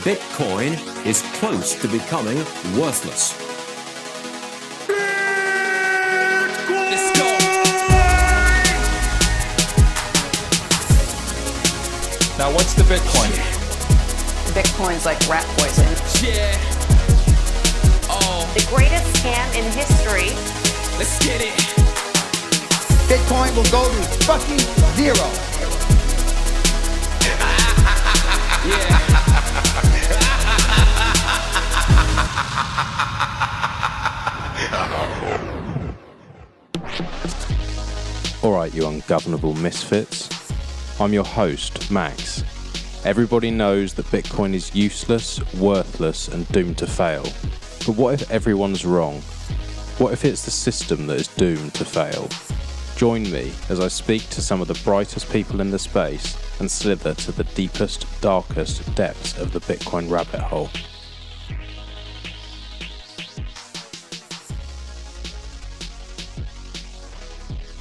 Bitcoin is close to becoming worthless. Let's go. Now, what's the Bitcoin? Bitcoin's like rat poison. Yeah. Oh, The greatest scam in history. let's get it. Bitcoin will go to fucking zero. Yeah. Alright, you ungovernable misfits. I'm your host, Max. Everybody knows that Bitcoin is useless, worthless, and doomed to fail. But what if everyone's wrong? What if it's the system that is doomed to fail? Join me as I speak to some of the brightest people in the space and slither to the deepest, darkest depths of the Bitcoin rabbit hole.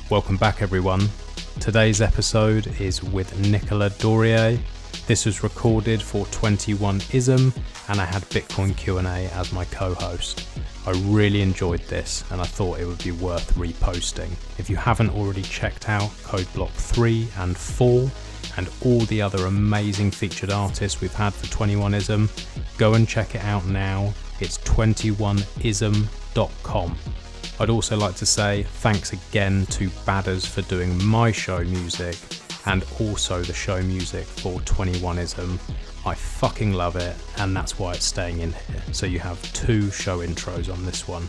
Welcome back, everyone. Today's episode is with Nicolas Dorier. This was recorded for 21ism, and I had Bitcoin Q&A as my co-host. I really enjoyed this, and I thought it would be worth reposting. If you haven't already checked out Code Block 3 and 4, and all the other amazing featured artists we've had for 21ism, go and check it out now. It's 21ism.com. I'd also like to say thanks again to Badders for doing my show music and also the show music for 21ism. I fucking love it, and that's why it's staying in here. So you have 2 show intros on this one.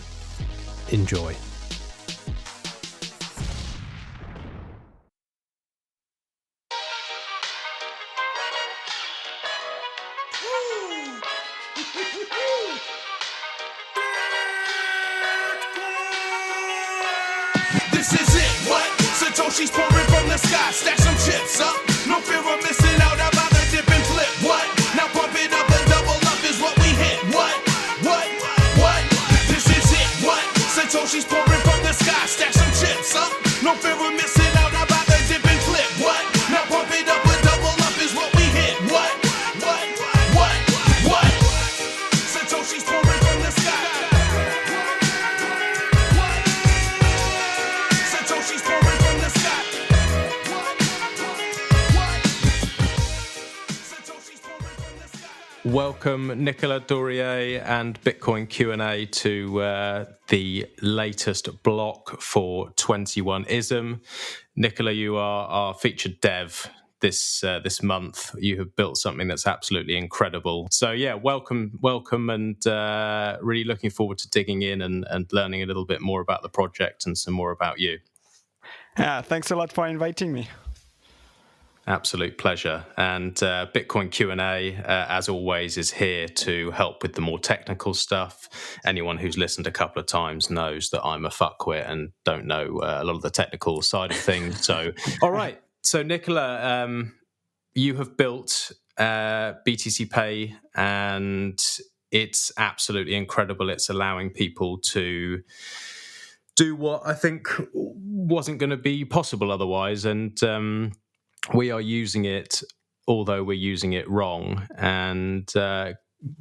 Enjoy. This is it, what? Satoshi's pouring from the sky, stack some chips up. No fear of missing out, I'm about to dip and flip, what? Now pump it up and double up is what we hit, what? This is it, what? Satoshi's pouring from the sky, stack some chips up. No fear of missing out, I'm about to dip and flip, what? Now pump it up and double up is what we hit, what? Satoshi's pouring from the sky. Satoshi's pouring from the sky. Satoshi's pouring from the sky. Welcome, Nicolas Dorier and Bitcoin Q&A to the latest block for 21ism. Nicolas, you are our featured dev this month. You have built something that's absolutely incredible. So yeah, welcome, and really looking forward to digging in and learning a little bit more about the project and some more about you. Yeah, thanks a lot for inviting me. Absolute pleasure. And Bitcoin Q&A, as always, is here to help with the more technical stuff. Anyone who's listened a couple of times knows that I'm a fuckwit and don't know a lot of the technical side of things. So, all right. So, Nicolas, you have built BTCPay, and it's absolutely incredible. It's allowing people to do what I think wasn't going to be possible otherwise. And we are using it, although we're using it wrong. And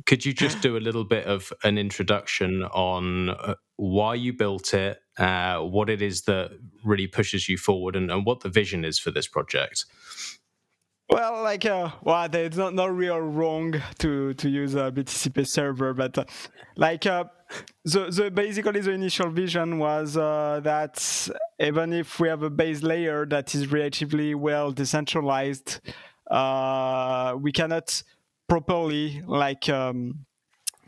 could you just do a little bit of an introduction on why you built it, what it is that really pushes you forward, and what the vision is for this project? Well, it's not real wrong to use a BTCPay server, but basically the initial vision was that even if we have a base layer that is relatively well decentralized, we cannot properly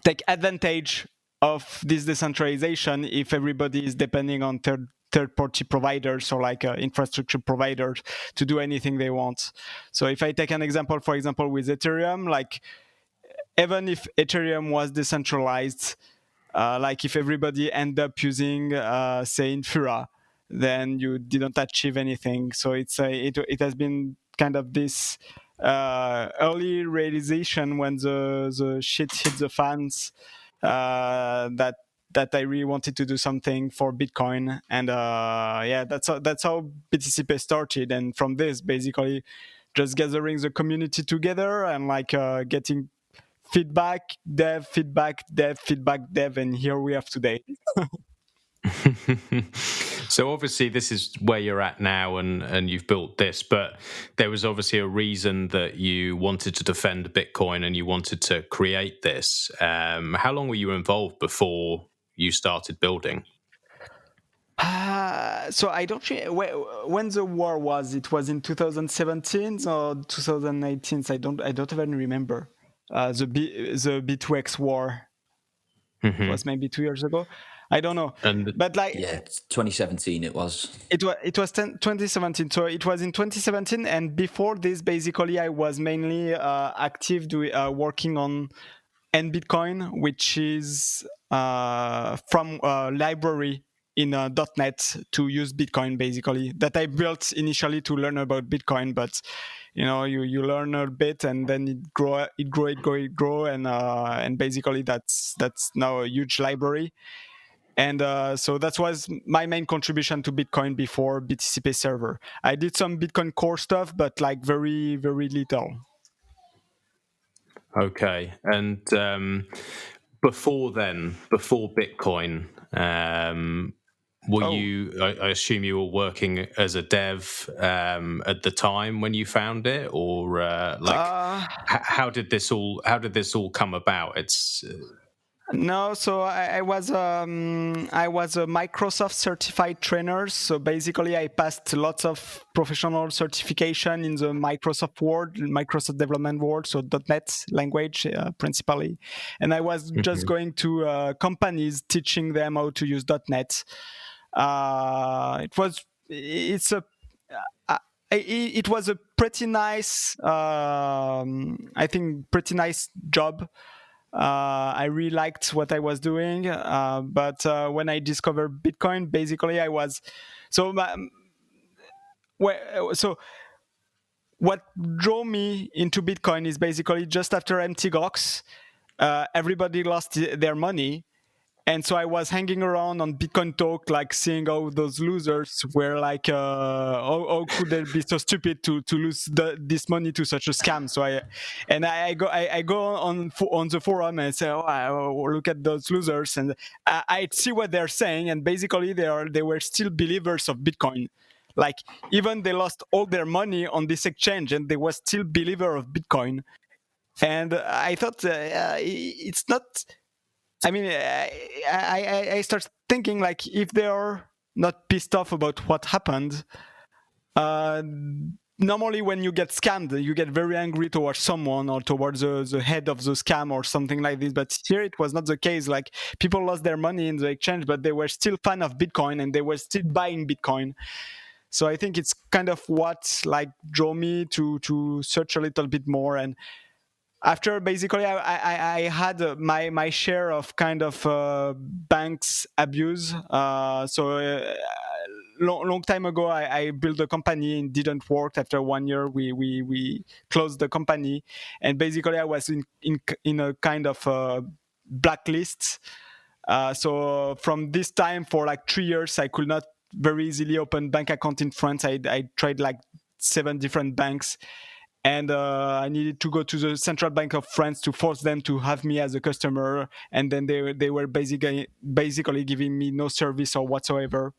take advantage of this decentralization if everybody is depending on third-party providers or infrastructure providers to do anything they want. So if I take an example, for example, with Ethereum, even if Ethereum was decentralized, if everybody end up using, say, Infura, then you didn't achieve anything. So it has been kind of this early realization when the shit hit the fans that I really wanted to do something for Bitcoin, and that's how BTCPay started. And from this, basically, just gathering the community together and getting feedback, dev, feedback, dev, feedback, dev, and here we have today. So obviously this is where you're at now, and you've built this, but there was obviously a reason that you wanted to defend Bitcoin and you wanted to create this. How long were you involved before you started building? So I don't when the war was. It was in 2017 or 2018. I don't even remember. The B2X war. Mm-hmm. It was maybe 2 years ago. I don't know. But like, yeah, 2017 it was. It was 2017. So it was in 2017, and before this, basically, I was mainly active working on NBitcoin, which is from a library in .NET to use Bitcoin, basically, that I built initially to learn about Bitcoin. But you learn a bit, and then it grow, and basically that's now a huge library. And so that was my main contribution to Bitcoin before BTCPay server. I did some Bitcoin core stuff, but like very, very little. Okay. And before Bitcoin, you? I assume you were working as a dev at the time when you found it, or how did this all come about? It's No, so I was a Microsoft certified trainer. So basically, I passed lots of professional certification in the Microsoft world, Microsoft development world, so .NET language principally. And I was just going to companies teaching them how to use .NET. It was a pretty nice, I think, pretty nice job. I really liked what I was doing, but when I discovered Bitcoin, basically I was what drew me into Bitcoin is basically just after Mt. Gox, everybody lost their money. And so I was hanging around on Bitcoin Talk, like seeing how those losers were like, how could they be so stupid to lose this money to such a scam? So I go on the forum and say, look at those losers, and I see what they're saying, and basically they were still believers of Bitcoin. Like even they lost all their money on this exchange, and they were still believer of Bitcoin. And I thought it's not. I mean, I start thinking, like, if they are not pissed off about what happened, normally when you get scammed, you get very angry towards someone or towards the head of the scam or something like this. But here it was not the case. Like, people lost their money in the exchange, but they were still fan of Bitcoin and they were still buying Bitcoin. So I think it's kind of what like drew me to search a little bit more. And after basically I had my share of kind of banks abuse. Long time ago I built a company and didn't work. After 1 year we closed the company, and basically I was in a kind of blacklist. So from this time for like 3 years I could not very easily open bank account in France. I tried like 7 different banks. And I needed to go to the Central Bank of France to force them to have me as a customer. And then they were basically giving me no service or whatsoever.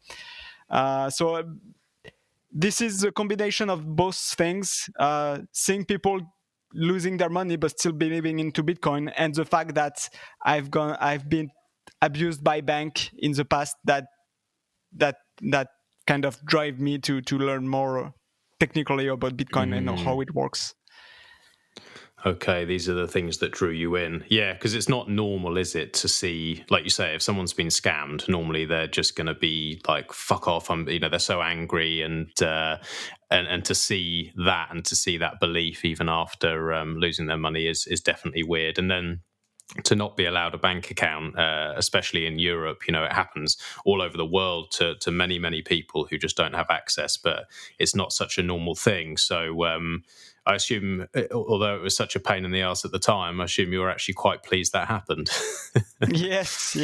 So this is a combination of both things, seeing people losing their money but still believing into Bitcoin, and the fact that I've been abused by bank in the past that kind of drive me to learn more technically about Bitcoin and how it works. Okay, these are the things that drew you in. Yeah, because it's not normal, is it, to see, like you say, if someone's been scammed, normally they're just going to be like, fuck off. They're so angry, and to see that and to see that belief even after losing their money is definitely weird. And then to not be allowed a bank account, especially in Europe, it happens all over the world to many, many people who just don't have access, but it's not such a normal thing. So I assume, although it was such a pain in the ass at the time, I assume you were actually quite pleased that happened. Yes.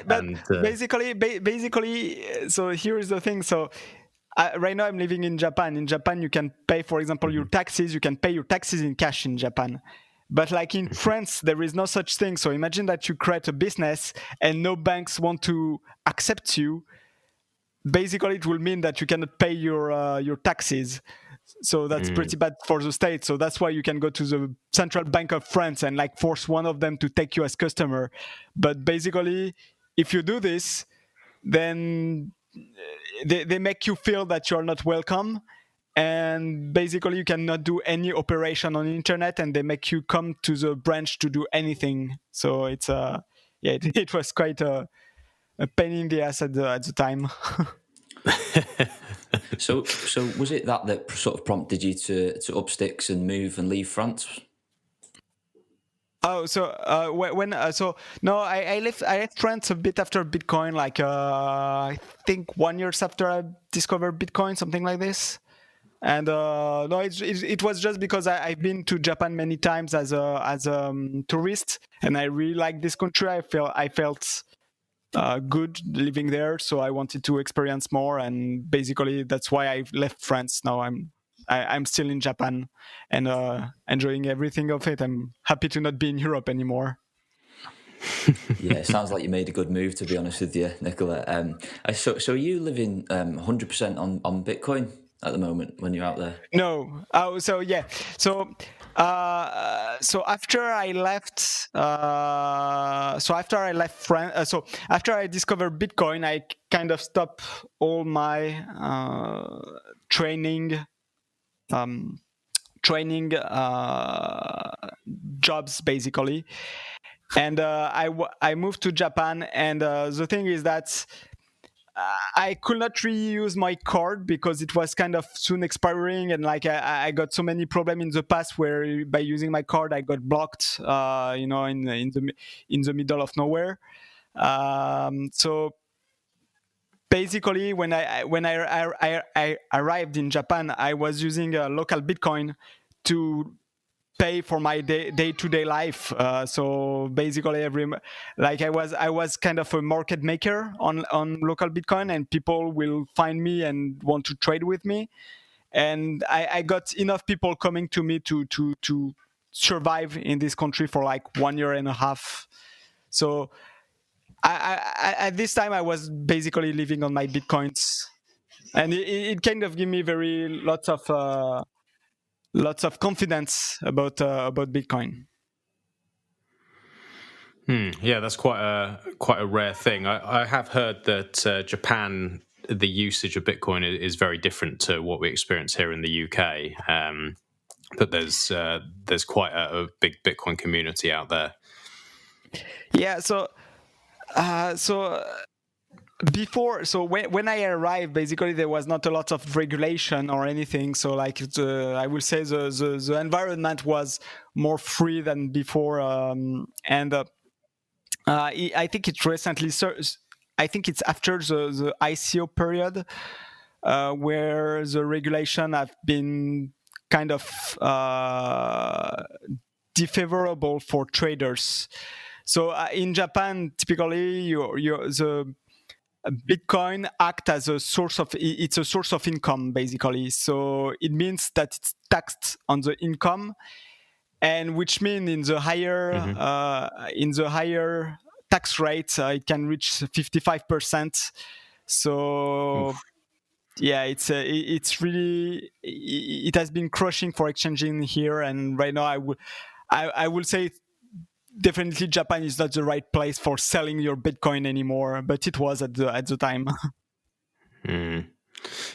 But basically, so here is the thing. So right now I'm living in Japan. In Japan, you can pay, for example, your taxes. You can pay your taxes in cash in Japan. But like in France, there is no such thing. So imagine that you create a business and no banks want to accept you. Basically, it will mean that you cannot pay your taxes. So that's pretty bad for the state. So that's why you can go to the Central Bank of France and like force one of them to take you as customer. But basically, if you do this, then they make you feel that you're not welcome. And basically you cannot do any operation on the internet, and they make you come to the branch to do anything. So it's it was quite a pain in the ass at the time. So was it that sort of prompted you to up sticks and move and leave France? Oh, so I left France a bit after Bitcoin, like I think 1 year after I discovered Bitcoin, something like this. And no, it was just because I've been to Japan many times as a tourist, and I really like this country. I felt good living there, so I wanted to experience more, and basically that's why I left France. Now I'm still in Japan and enjoying everything of it. I'm happy to not be in Europe anymore. Yeah, it sounds like you made a good move, to be honest with you, Nicola. So are you living 100% on Bitcoin at the moment when you're out there? No. So yeah. So after I left, France. So after I discovered Bitcoin, I kind of stopped all my training jobs basically, and I moved to Japan. And the thing is that I could not reuse my card because it was kind of soon expiring, and like I got so many problems in the past where by using my card I got blocked, in the middle of nowhere. So basically, when I arrived in Japan, I was using a local Bitcoin to pay for my day-to-day life. So basically, I was kind of a market maker on local Bitcoin, and people will find me and want to trade with me. And I got enough people coming to me to survive in this country for like 1 year and a half. So I at this time I was basically living on my Bitcoins, and it kind of gave me lots of confidence about Bitcoin. Yeah, that's quite a rare thing. I have heard that Japan, the usage of Bitcoin is very different to what we experience here in the UK. But there's quite a big Bitcoin community out there. Yeah. So before, so when I arrived, basically there was not a lot of regulation or anything. So like I will say the environment was more free than before, and I think it recently. I think it's after the ICO period where the regulation have been kind of defavorable for traders. So in Japan, typically the Bitcoin act as a source of income, basically. So it means that it's taxed on the income, and which means in the higher tax rate, it can reach 55%. So Oof. yeah, it's it has been crushing for exchanging here, and right now I will say definitely Japan is not the right place for selling your Bitcoin anymore, but it was at the time.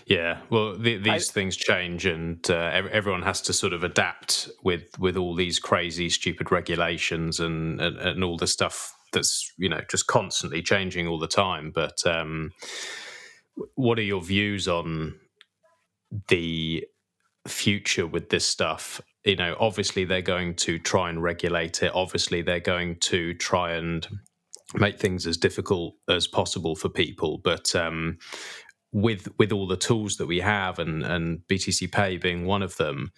Yeah, well, these things change, and everyone has to sort of adapt with all these crazy, stupid regulations and all the stuff that's just constantly changing all the time. But what are your views on the future with this stuff? Obviously they're going to try and regulate it. Obviously they're going to try and make things as difficult as possible for people. But with all the tools that we have, and BTCPay being one of them,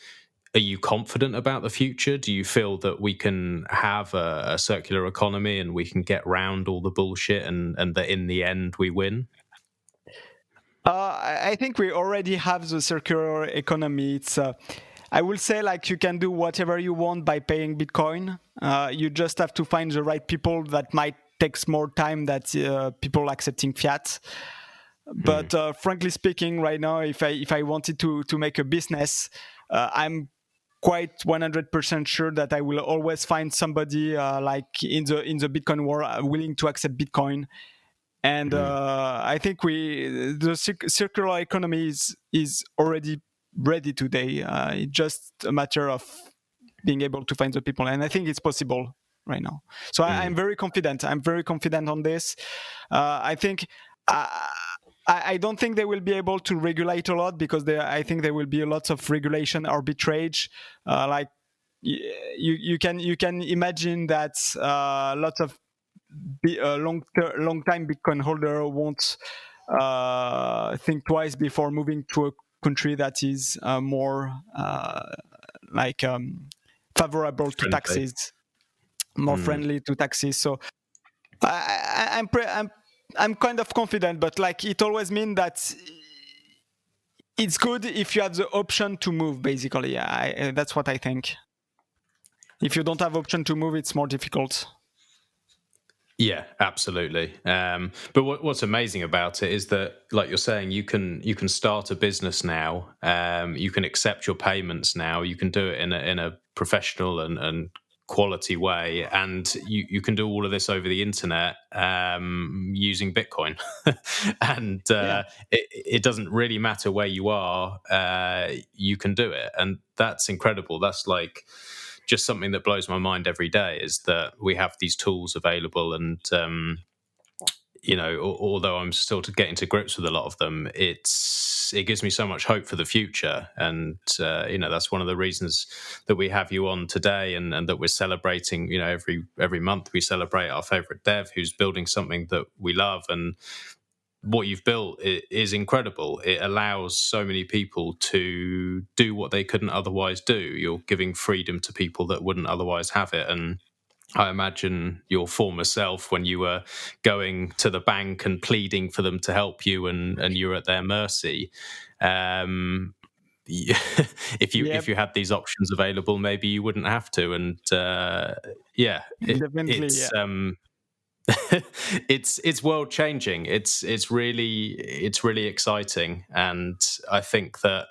are you confident about the future? Do you feel that we can have a circular economy and we can get round all the bullshit, and that in the end we win? I think we already have the circular economy. It's I will say like you can do whatever you want by paying Bitcoin. You just have to find the right people. That might take more time than people accepting fiat. But frankly speaking, right now, if I wanted to make a business, I'm quite 100% sure that I will always find somebody like in the Bitcoin war willing to accept Bitcoin. And I think the circular economy is already ready today. It's just a matter of being able to find the people, and I think it's possible right now. So I'm very confident. I'm very confident on this. I think. I don't think they will be able to regulate a lot because I think there will be a lot of regulation arbitrage. Like you can imagine that lots of long time Bitcoin holder won't think twice before moving to a country that is more like favorable to taxes, more friendly to taxes. So I'm kind of confident, but like it always means that it's good if you have the option to move. Basically, that's what I think. If you don't have option to move, it's more difficult. Yeah, absolutely. But what's amazing about it is that, like you're saying, you can start a business now. You can accept your payments now. You can do it in a professional and quality way, and you can do all of this over the internet using Bitcoin. And it doesn't really matter where you are. You can do it, and that's incredible. That's like just something that blows my mind every day, is that we have these tools available, and although I'm still getting to grips with a lot of them, it gives me so much hope for the future. And that's one of the reasons that we have you on today, and that we're celebrating. Every month we celebrate our favorite dev who's building something that we love, and what you've built is incredible. It allows so many people to do what they couldn't otherwise do. You're giving freedom to people that wouldn't otherwise have it. And I imagine your former self, when you were going to the bank and pleading for them to help you, and you're at their mercy. If you had these options available, maybe you wouldn't have to. And it's world changing. It's really exciting, and I think that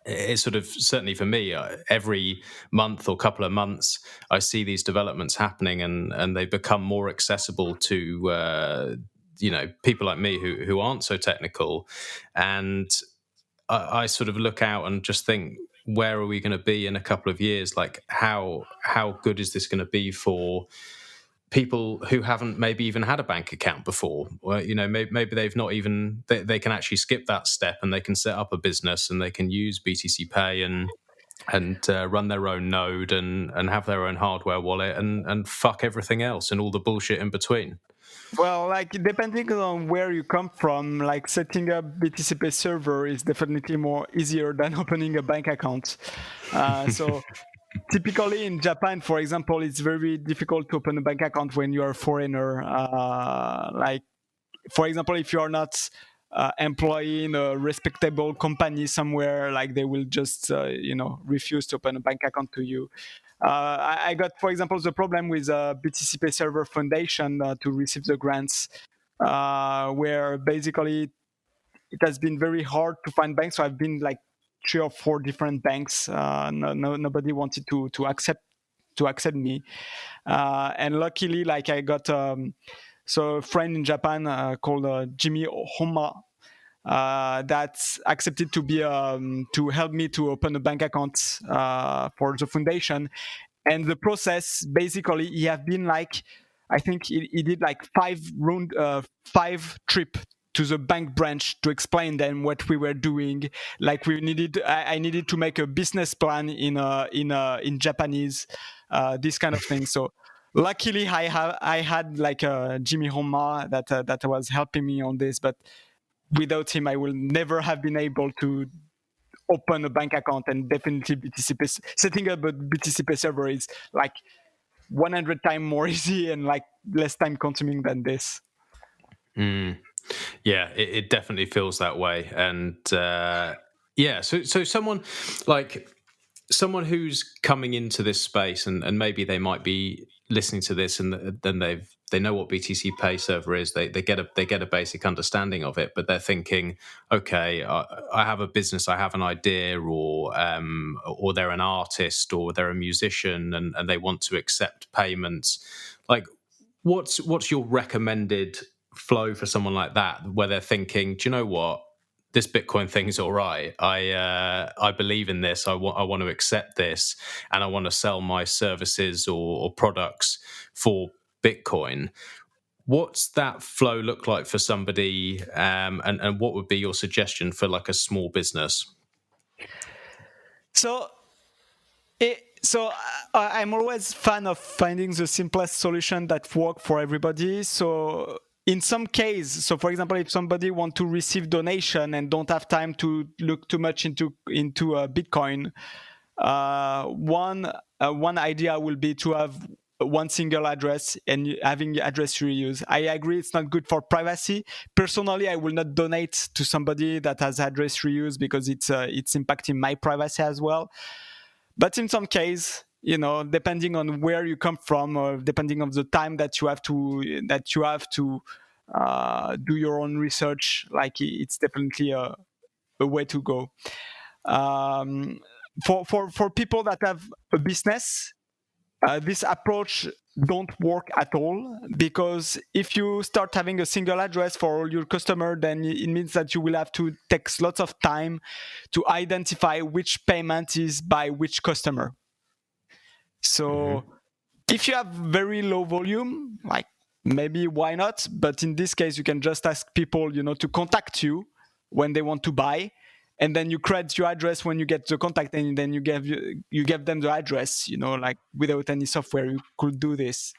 it's sort of, certainly for me, every month or couple of months I see these developments happening, and they become more accessible to people like me who aren't so technical. And I sort of look out and just think, where are we going to be in a couple of years? Like, how good is this going to be for people who haven't maybe even had a bank account before? Well, maybe they've not even, they can actually skip that step, and they can set up a business, and they can use BTCPay and run their own node, and have their own hardware wallet, and fuck everything else and all the bullshit in between. Well, like, depending on where you come from, like setting up BTCPay server is definitely more easier than opening a bank account. So typically in Japan, for example, it's very difficult to open a bank account when you are a foreigner. Like, for example, if you are not employing a respectable company somewhere, like, they will just refuse to open a bank account to you. I got, for example, the problem with BTCPay Server Foundation to receive the grants, where basically it has been very hard to find banks. So I've been like 3 or 4 different banks. Nobody wanted to accept me, and luckily, like, I got so a friend in Japan called Jimmy Homa, that accepted to be to help me to open a bank account for the foundation. And the process, basically, he have been like, I think he did like 5 trip to the bank branch to explain them what we were doing. Like, I needed to make a business plan in Japanese, this kind of thing. So luckily, I had like Jimmy Homa that was helping me on this, but without him, I will never have been able to open a bank account. And definitely setting up a BTCPay server is like 100 times more easy and like less time consuming than this. Yeah, it definitely feels that way. And so someone who's coming into this space and maybe they might be listening to this and then they know what BTCPay server is, they get a basic understanding of it, but they're thinking, okay, I have a business, I have an idea, or they're an artist or they're a musician and they want to accept payments. Like, what's your recommended flow for someone like that, where they're thinking, do you know what, this Bitcoin thing is all right. I believe in this. I want to accept this, and I want to sell my services or products for Bitcoin. What's that flow look like for somebody, and what would be your suggestion for like a small business? So I'm always fan of finding the simplest solution that work for everybody. So in some case, so for example, if somebody want to receive donation and don't have time to look too much into Bitcoin, one idea will be to have one single address and having address reuse. I agree it's not good for privacy. Personally, I will not donate to somebody that has address reuse because it's impacting my privacy as well. But in some case, depending on where you come from, or depending on the time that you have to do your own research, like it's definitely a way to go. For people that have a business, this approach don't work at all, because if you start having a single address for all your customer, then it means that you will have to take lots of time to identify which payment is by which customer. So if you have very low volume, like maybe why not? But in this case, you can just ask people, to contact you when they want to buy, and then you create your address when you get the contact, and then you give them the address, like without any software you could do this.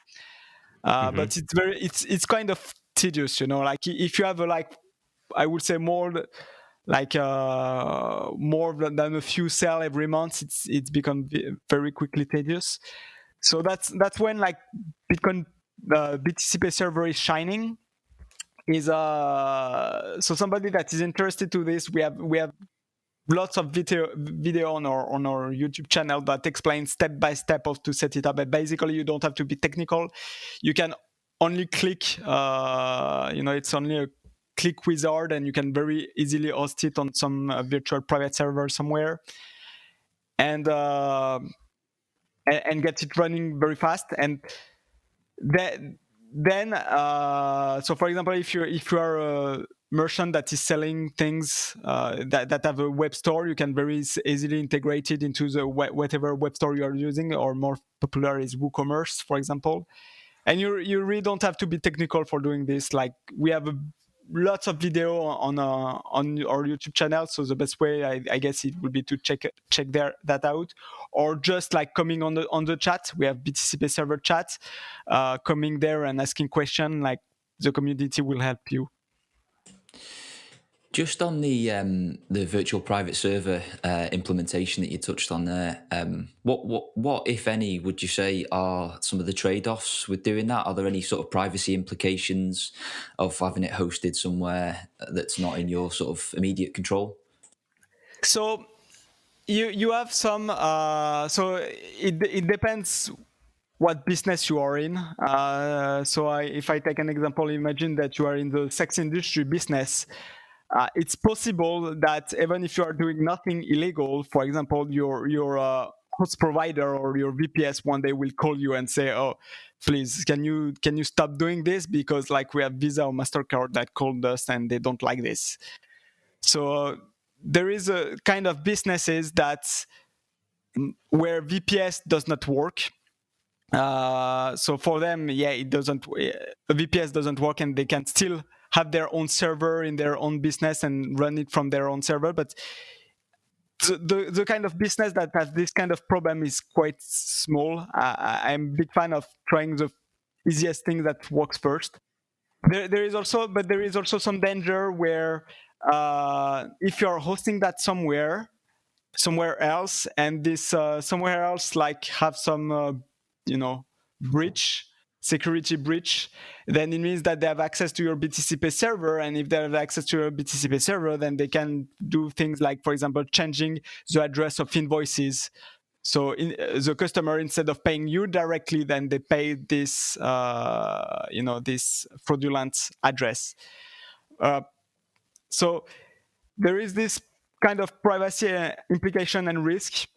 But it's kind of tedious, like if you have I would say more than a few sell every month, it's become very quickly tedious. So that's when like Bitcoin BTCPay server is shining. Is so somebody that is interested to this, we have lots of video on our YouTube channel that explains step by step of to set it up. But basically, you don't have to be technical. You can only click. It's only a click wizard, and you can very easily host it on some virtual private server somewhere, and get it running very fast. And then so for example, if you are a merchant that is selling things that have a web store, you can very easily integrate it into the whatever web store you are using, or more popular is WooCommerce, for example. And you really don't have to be technical for doing this. Like, we have lots of video on our YouTube channel, so the best way I guess it would be to check that out, or just like coming on the chat. We have BTCPay server chat, coming there and asking question. Like, the community will help you. Just on the virtual private server implementation that you touched on there, what if any would you say are some of the trade-offs with doing that? Are there any sort of privacy implications of having it hosted somewhere that's not in your sort of immediate control? So you have some. So it depends what business you are in. If I take an example, imagine that you are in the sex industry business. It's possible that even if you are doing nothing illegal, for example, your host provider or your VPS one day will call you and say, "Oh, please, can you stop doing this, because like we have Visa or MasterCard that called us and they don't like this." So there is a kind of businesses where VPS does not work. So for them, a VPS doesn't work, and they can still have their own server in their own business and run it from their own server. But the kind of business that has this kind of problem is quite small. I'm a big fan of trying the easiest thing that works first. There is also some danger where if you're hosting that somewhere else, and this somewhere else like have some breach, security breach, then it means that they have access to your BTCPay server. And if they have access to your BTCPay server, then they can do things like, for example, changing the address of invoices. So the customer, instead of paying you directly, then they pay this, this fraudulent address. So there is this kind of privacy implication and risk.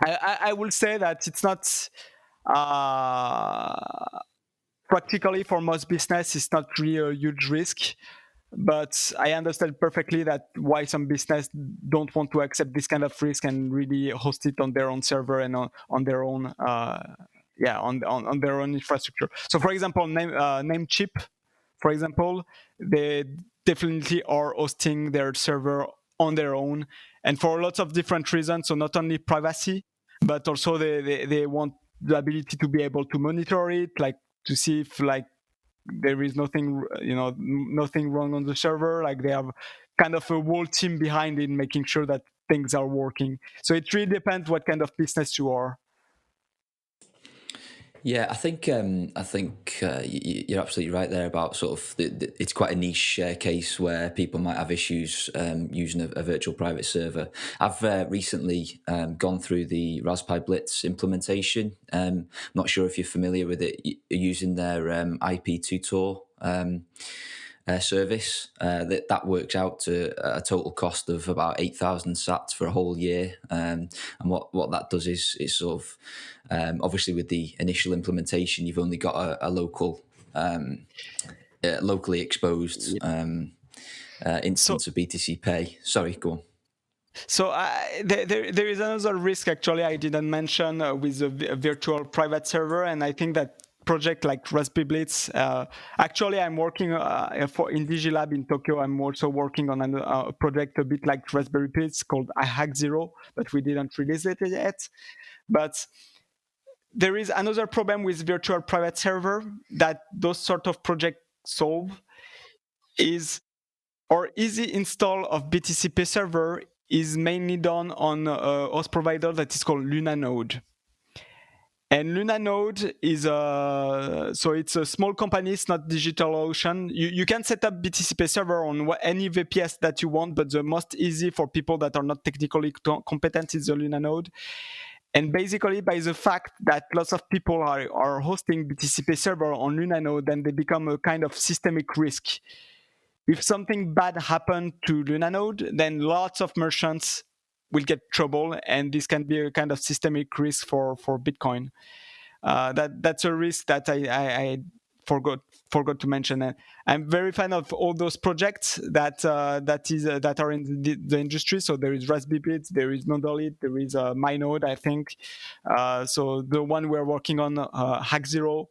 I will say that it's not practically for most business, it's not really a huge risk. But I understand perfectly that why some business don't want to accept this kind of risk and really host it on their own server and on their own on their own infrastructure. So for example, Namecheap, for example, they definitely are hosting their server on their own, and for lots of different reasons. So not only privacy, but also they want the ability to be able to monitor it, like to see if like there is nothing wrong on the server. Like they have kind of a whole team behind it, making sure that things are working. So it really depends what kind of business you are. Yeah, I think you're absolutely right there about sort of it's quite a niche case where people might have issues using a virtual private server. I've recently gone through the Raspberry Blitz implementation. Not sure if you're familiar with it, using their IP2Tor service. That works out to a total cost of about 8,000 sats for a whole year. And what that does is sort of obviously with the initial implementation, you've only got a local, locally exposed instance of BTCPay. Sorry, go on. So there is another risk actually I didn't mention with a virtual private server, and I think that project like Raspberry Blitz. Actually, I'm working in DigiLab in Tokyo. I'm also working on a project a bit like Raspberry Blitz called iHack0, but we didn't release it yet. But there is another problem with virtual private server that those sort of projects solve is our easy install of BTCPay server is mainly done on a host provider that is called Lunanode. And Lunanode is it's a small company. It's not DigitalOcean. You can set up BTCPay server on any VPS that you want, but the most easy for people that are not technically competent is the Lunanode. And basically, by the fact that lots of people are hosting BTCPay server on Lunanode, then they become a kind of systemic risk. If something bad happened to Lunanode, then lots of merchants will get trouble, and this can be a kind of systemic risk for Bitcoin. That's a risk that I forgot to mention. And I'm very fan of all those projects that are in the industry. So there is Raspberry Blitz, there is Nodolite, there is MyNode, I think. So the one we're working on, Hack0,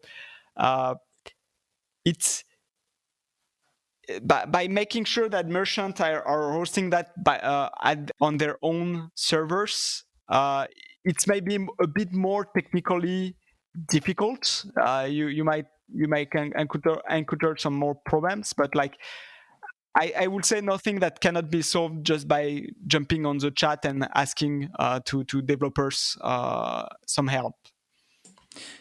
it's by making sure that merchants are hosting that on their own servers. It's maybe a bit more technically difficult. You might encounter some more problems, but like I would say nothing that cannot be solved just by jumping on the chat and asking to developers some help.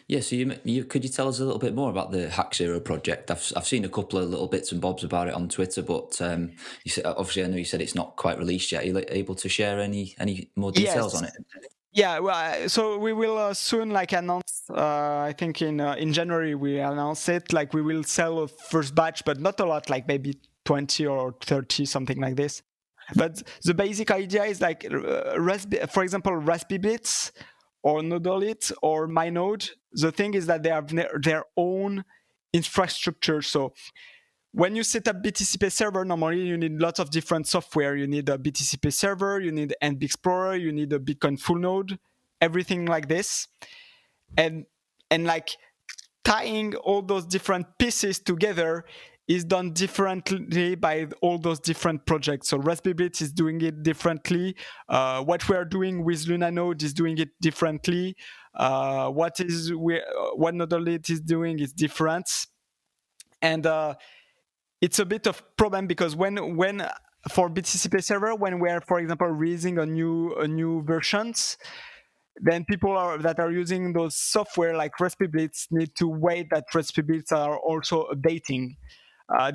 Yeah, so you could you tell us a little bit more about the Hack0 project? I've seen a couple of little bits and bobs about it on Twitter, but you said, obviously I know you said it's not quite released yet. Are you able to share any more details on it? Yeah, well, so we will soon announce. I think in January we announce it. Like we will sell a first batch, but not a lot. Like maybe 20 or 30, something like this. But the basic idea is like for example, Raspberry Blitz or Nodolite or MyNode. The thing is that they have their own infrastructure. So when you set up BTCPay server, normally you need lots of different software. You need a BTCPay server, you need NB Explorer, you need a Bitcoin full node, everything like this. And like tying all those different pieces together is done differently by all those different projects. So Raspberry Blitz is doing it differently. What we are doing with Lunanode is doing it differently. What Nodolite is doing is different. And it's a bit of problem because when for BTCPay server, when we are, for example, releasing a new versions, then people that are using those software like Raspberries need to wait that Raspberries are also updating.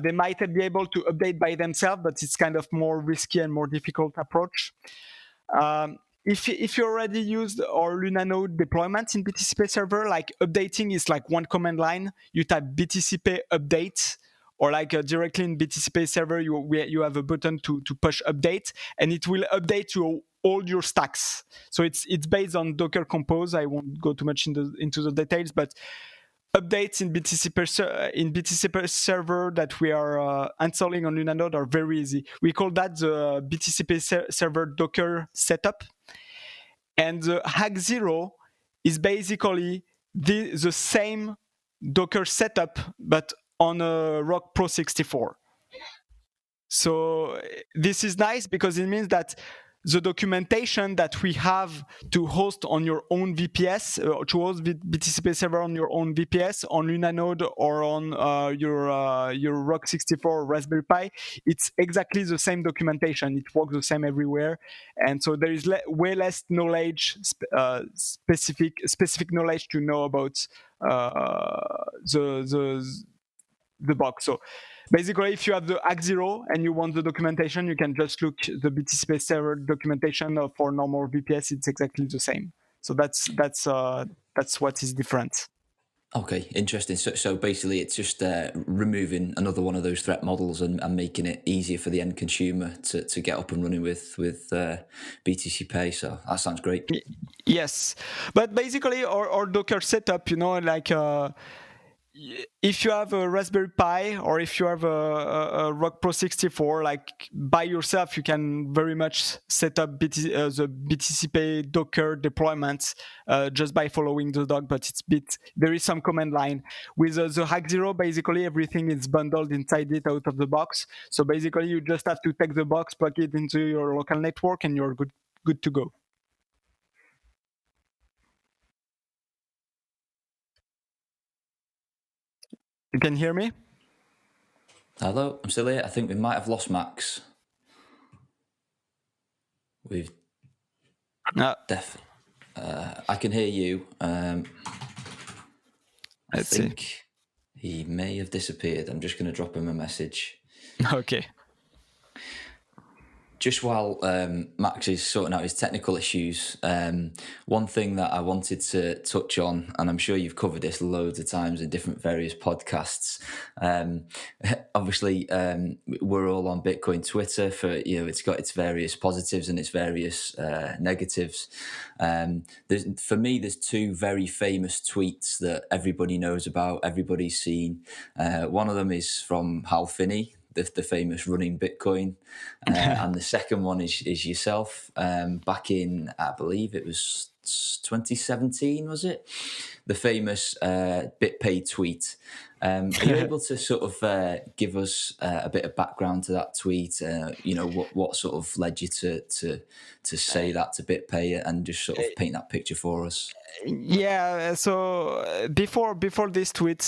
They might be able to update by themselves, but it's kind of more risky and more difficult approach. If you already used our Lunanode deployment in BTCPay server, like updating is like one command line. You type BTCPay update, or like directly in BTCPay server, you have a button to push update, and it will update all your stacks. So it's based on Docker Compose. I won't go too much into the details, but updates in BTCPay server that we are installing on Lunanode are very easy. We call that the BTCPay server Docker setup. And the hack 0 is basically the same Docker setup, but on a Rock Pro 64. So this is nice because it means that the documentation that we have to host on your own VPS, to host BTCPay server on your own VPS, on Lunanode or on your Rock 64 or Raspberry Pi, it's exactly the same documentation. It works the same everywhere, and so there is way less knowledge, specific knowledge to know about the box. So basically, if you have the hack 0 and you want the documentation, you can just look the BTCPay server documentation for normal VPS. It's exactly the same. So that's what is different. Okay, interesting. So basically, it's just removing another one of those threat models and making it easier for the end consumer to get up and running with BTCPay. So that sounds great. Yes, but basically, our Docker setup, like. If you have a Raspberry Pi or if you have a Rock Pro 64, like by yourself, you can very much set up the BTCPay Docker deployments just by following the doc, but there is some command line. With the hack 0, basically everything is bundled inside it out of the box. So basically you just have to take the box, plug it into your local network, and you're good to go. You can hear me? Hello, I'm still here. I think we might have lost Max. We've I can hear you. I think he may have disappeared. I'm just going to drop him a message. Okay. Just while Max is sorting out his technical issues, one thing that I wanted to touch on, and I'm sure you've covered this loads of times in different various podcasts. Obviously, we're all on Bitcoin Twitter for, it's got its various positives and its various negatives. For me, there's two very famous tweets that everybody knows about, everybody's seen. One of them is from Hal Finney, the famous running Bitcoin, and the second one is yourself back in, I believe it was 2017, was it? The famous BitPay tweet. Are you able to sort of give us a bit of background to that tweet? What sort of led you to say that to BitPay and just sort of paint that picture for us? Yeah. So before this tweet,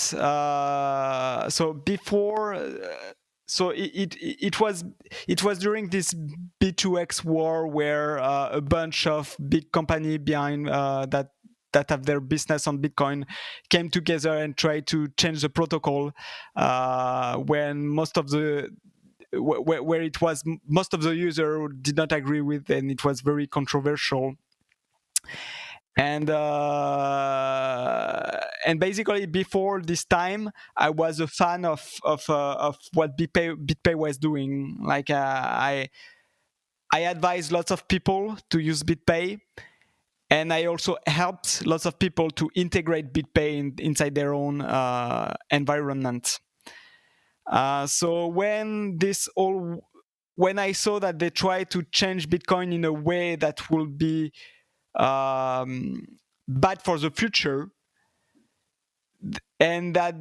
So it was during this B2X war where a bunch of big company behind that have their business on Bitcoin came together and tried to change the protocol when most of the user did not agree with, and it was very controversial. And basically, before this time, I was a fan of what BitPay was doing. Like I advised lots of people to use BitPay, and I also helped lots of people to integrate BitPay inside their own environment. So when I saw that they tried to change Bitcoin in a way that will be bad for the future, and that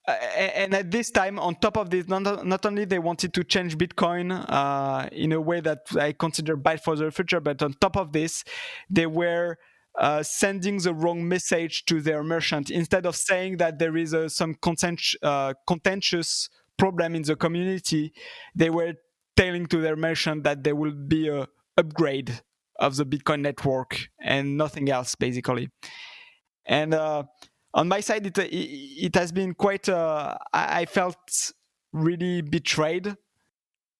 and at this time, on top of this, not only they wanted to change Bitcoin in a way that I consider bad for the future, but on top of this, they were sending the wrong message to their merchant. Instead of saying that there is some contentious problem in the community, they were telling to their merchant that there will be a upgrade of the Bitcoin network and nothing else, basically. And on my side, it has been quite. I felt really betrayed.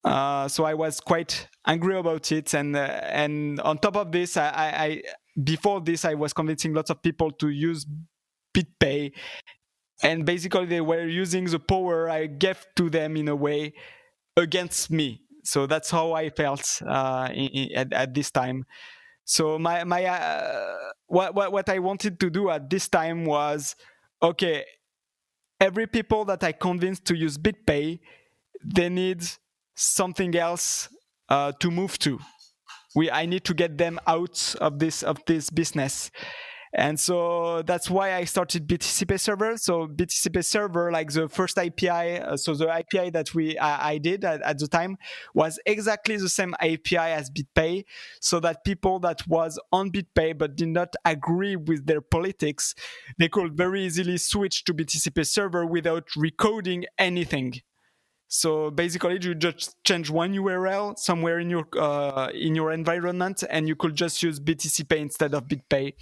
So I was quite angry about it, and on top of this, I before this I was convincing lots of people to use BitPay, and basically they were using the power I gave to them in a way against me. So that's how I felt at this time. So what I wanted to do at this time was, okay, every people that I convinced to use BitPay, they need something else to move to. I need to get them out of this business. And so that's why I started BTCPay server. So BTCPay server, like the first API, so the API that I did at the time was exactly the same API as BitPay, so that people that was on BitPay but did not agree with their politics, they could very easily switch to BTCPay server without recoding anything. So basically, you just change one URL somewhere in your environment, and you could just use BTCPay instead of BitPay.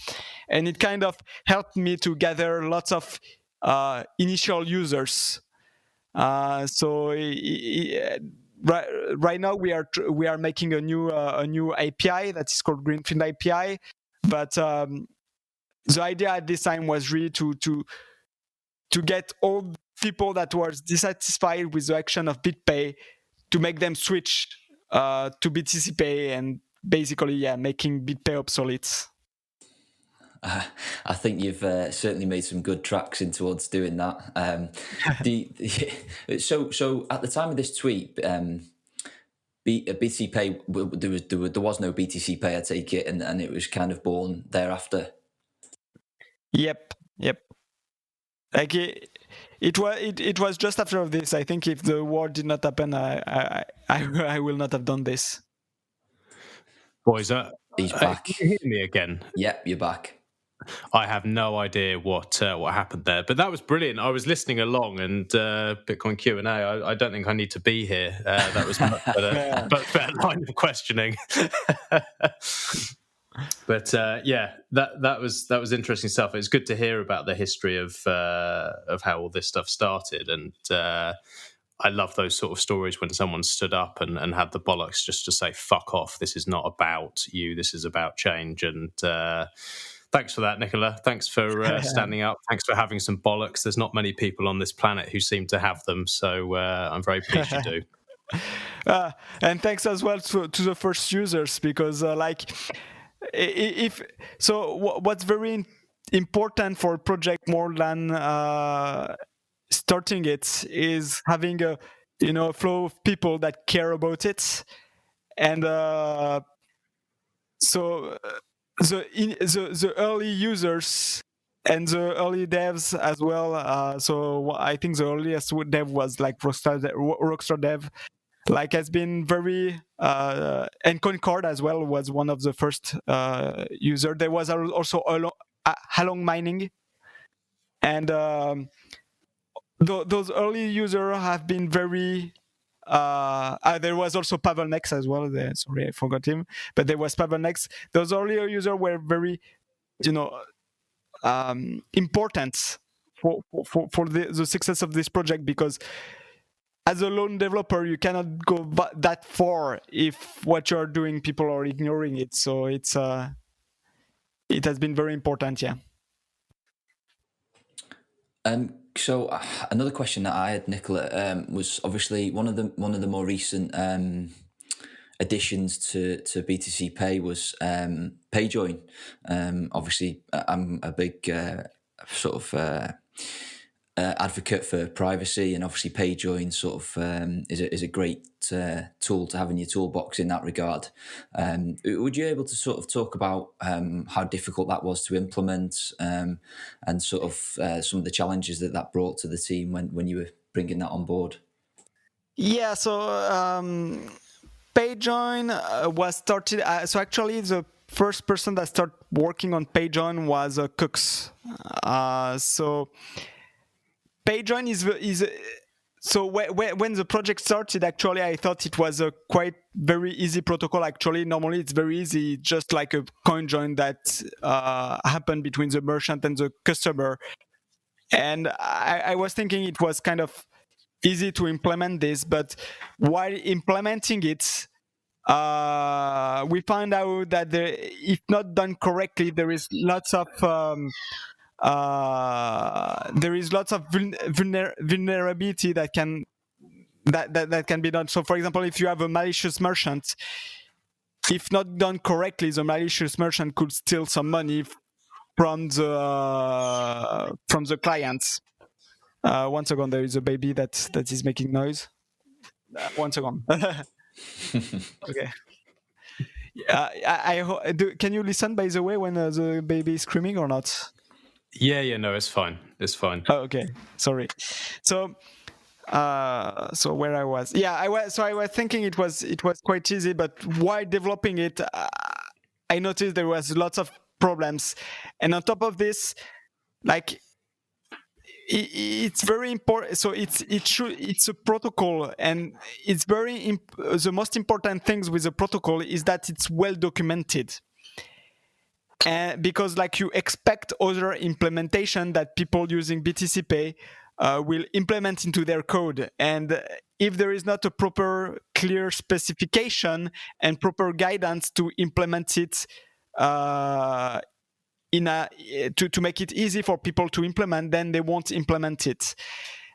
And it kind of helped me to gather lots of initial users. So right now we are making a new API that is called Greenfield API. But the idea at this time was really to get all people that were dissatisfied with the action of BitPay to make them switch to BTCPay, and basically, making BitPay obsolete. I think you've certainly made some good tracks in towards doing that. So at the time of this tweet, BTCPay, there was no BTCPay, I take it, and it was kind of born thereafter. Yep. Like it was just after this. I think if the war did not happen, I will not have done this. Boys, he's back. Can you hear me again? Yep, you're back. I have no idea what happened there, but that was brilliant. I was listening along, and Bitcoin Q&A. I don't think I need to be here. That was much better, better line of questioning. But that was interesting stuff. It's good to hear about the history of how all this stuff started, and I love those sort of stories when someone stood up and had the bollocks just to say "fuck off." This is not about you. This is about change. And thanks for that, Nicola. Thanks for standing up. Thanks for having some bollocks. There's not many people on this planet who seem to have them, so I'm very pleased you do. And thanks as well to the first users, because what's very important for a project, more than starting it, is having a flow of people that care about it. And so the early users and the early devs as well. So I think the earliest dev was like Rockstar Dev. Like, has been very and Concord as well was one of the first user. There was also Halong Mining, and those early users have been very. There was also Pavelnex as well. Sorry, I forgot him, but there was Pavelnex. Those early users were very, important for the success of this project, because as a lone developer, you cannot go that far if what you're doing, people are ignoring it. So it has been very important, yeah. So another question that I had, Nicola, was obviously one of the more recent additions to BTCPay was PayJoin. Obviously, I'm a big advocate for privacy, and obviously PayJoin sort of is a great tool to have in your toolbox in that regard. Would you be able to sort of talk about how difficult that was to implement, and sort of some of the challenges that brought to the team when you were bringing that on board? Yeah, so PayJoin was started. So actually, the first person that started working on PayJoin was Cooks. So PayJoin is So when the project started, actually, I thought it was a quite very easy protocol. Actually, normally it's very easy, just like a coin join that happened between the merchant and the customer. And I was thinking it was kind of easy to implement this, but while implementing it, we found out that if not done correctly, there is lots of vulnerability that can be done. So, for example, if you have a malicious merchant, if not done correctly, the malicious merchant could steal some money from the clients. 1 second, there is a baby that is making noise. 1 second. Okay. Can you listen, by the way, when the baby is screaming or not? Yeah, no, it's fine. It's fine. Oh, okay, sorry. So where I was, I was thinking it was quite easy, but while developing it, I noticed there was lots of problems, and on top of this, like it's very important. So it's a protocol, and it's the most important things with the protocol is that it's well documented. Because like you expect other implementation that people using BTCPay will implement into their code, and if there is not a proper clear specification and proper guidance to implement it to make it easy for people to implement, then they won't implement it.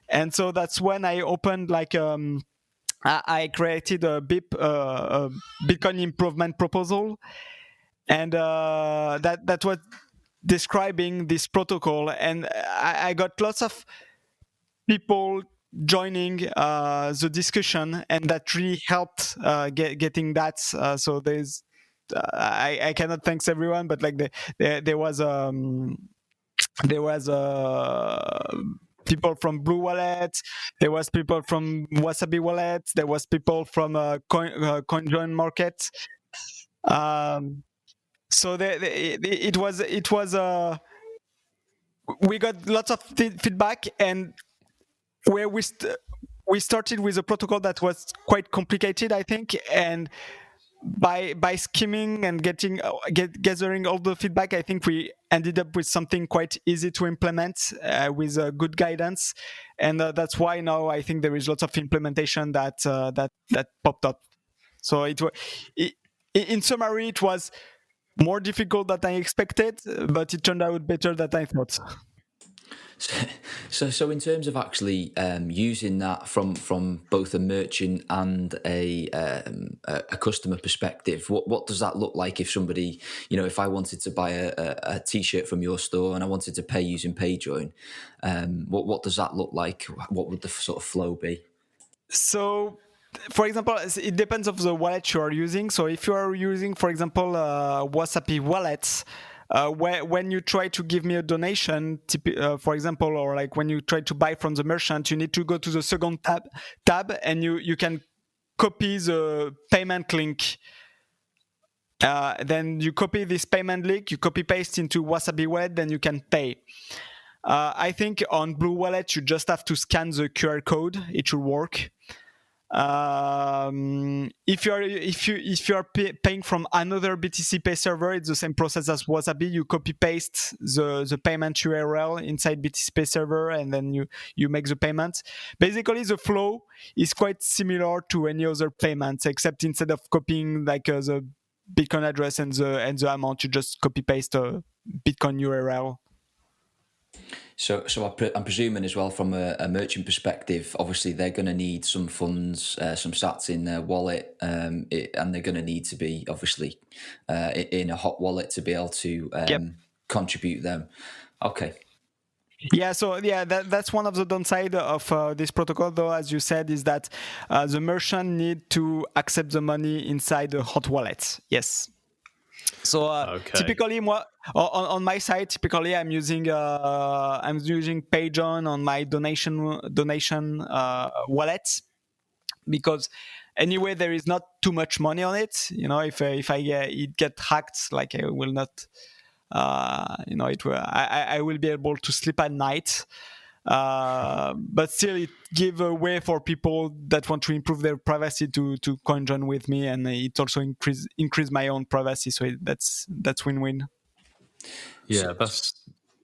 And so that's when I opened I created a Bitcoin improvement proposal. And that was describing this protocol, and I got lots of people joining the discussion, and that really helped getting that. So there's, I cannot thank everyone, but like there was people from Blue Wallet, there was people from Wasabi Wallet, there was people from CoinJoin Market. So it was we got lots of feedback, and where we started with a protocol that was quite complicated, I think, and by skimming and gathering all the feedback, I think we ended up with something quite easy to implement with good guidance, and that's why now I think there is lots of implementation that popped up. So in summary, it was more difficult than I expected, but it turned out better than I thought. So in terms of actually using that from both a merchant and a customer perspective, what does that look like if somebody, if I wanted to buy a t-shirt from your store and I wanted to pay using PayJoin, what does that look like? What would the sort of flow be? So, for example, it depends of the wallet you are using. So if you are using, for example, Wasabi wallets, when you try to give me a donation, for example, or like when you try to buy from the merchant, you need to go to the second tab, and you can copy the payment link. Then you copy this payment link, you copy paste into Wasabi wallet, then you can pay. I think on Blue Wallet you just have to scan the QR code; it should work. If you are paying from another BTCPay server, it's the same process as Wasabi. You copy paste the payment URL inside BTCPay server, and then you make the payment. Basically, the flow is quite similar to any other payments, except instead of copying like the Bitcoin address and the amount, you just copy paste a Bitcoin URL. So I'm presuming as well from a merchant perspective, obviously they're going to need some funds, some sats in their wallet, and they're going to need to be obviously in a hot wallet to be able to contribute them. Okay. Yeah, so that's one of the downside of this protocol, though, as you said, is that the merchant need to accept the money inside the hot wallet. Yes. So typically, on my side, typically I'm using PayJoin on my donation wallet, because anyway there is not too much money on it. If it get hacked, like I will not, I will be able to sleep at night. But still, it give a way for people that want to improve their privacy to coin join with me, and it also increase my own privacy. So that's win-win. Yeah,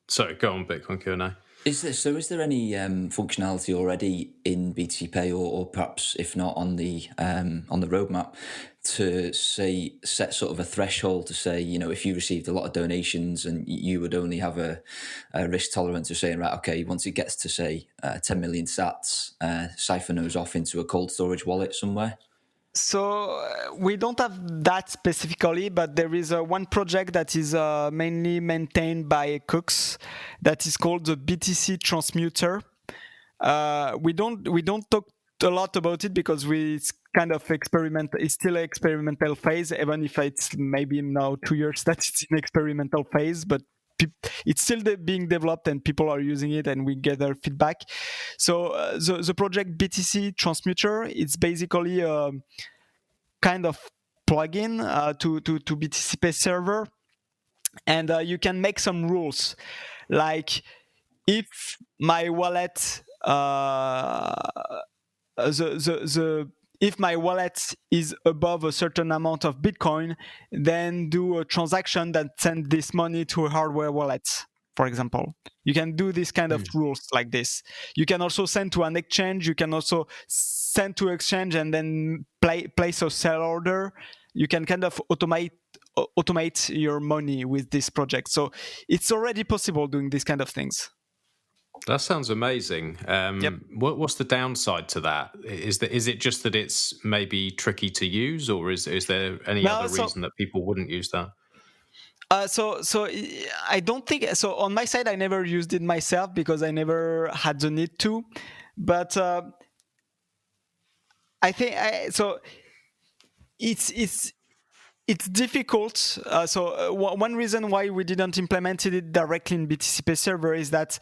sorry. Go on, Bitcoin Q&A. Is there any functionality already in BTCPay, or perhaps if not on the roadmap, to set sort of a threshold to say, if you received a lot of donations and you would only have a risk tolerance of saying, right, okay, once it gets to say 10 million sats, siphon those off into a cold storage wallet somewhere? So we don't have that specifically, but there is one project that is mainly maintained by Cooks that is called the BTC transmuter. We don't talk a lot about it because it's kind of it's still an experimental phase, even if it's maybe now 2 years that it's in experimental phase, but it's still being developed and people are using it and we get their feedback. So the project BTC transmuter, it's basically kind of plugin to BTCPay server, and you can make some rules, like if my wallet if my wallet is above a certain amount of Bitcoin, then do a transaction that sends this money to a hardware wallet, for example. You can do this kind of rules like this. You can also send to an exchange. You can also send to exchange and then place a sell order. You can kind of automate your money with this project. So it's already possible doing these kind of things. That sounds amazing. Yep. What's the downside to that? Is it just that it's maybe tricky to use, or is there any other reason that people wouldn't use that? So I don't think so. On my side, I never used it myself because I never had the need to. But I think it's difficult. So one reason why we didn't implement it directly in BTCPay server is that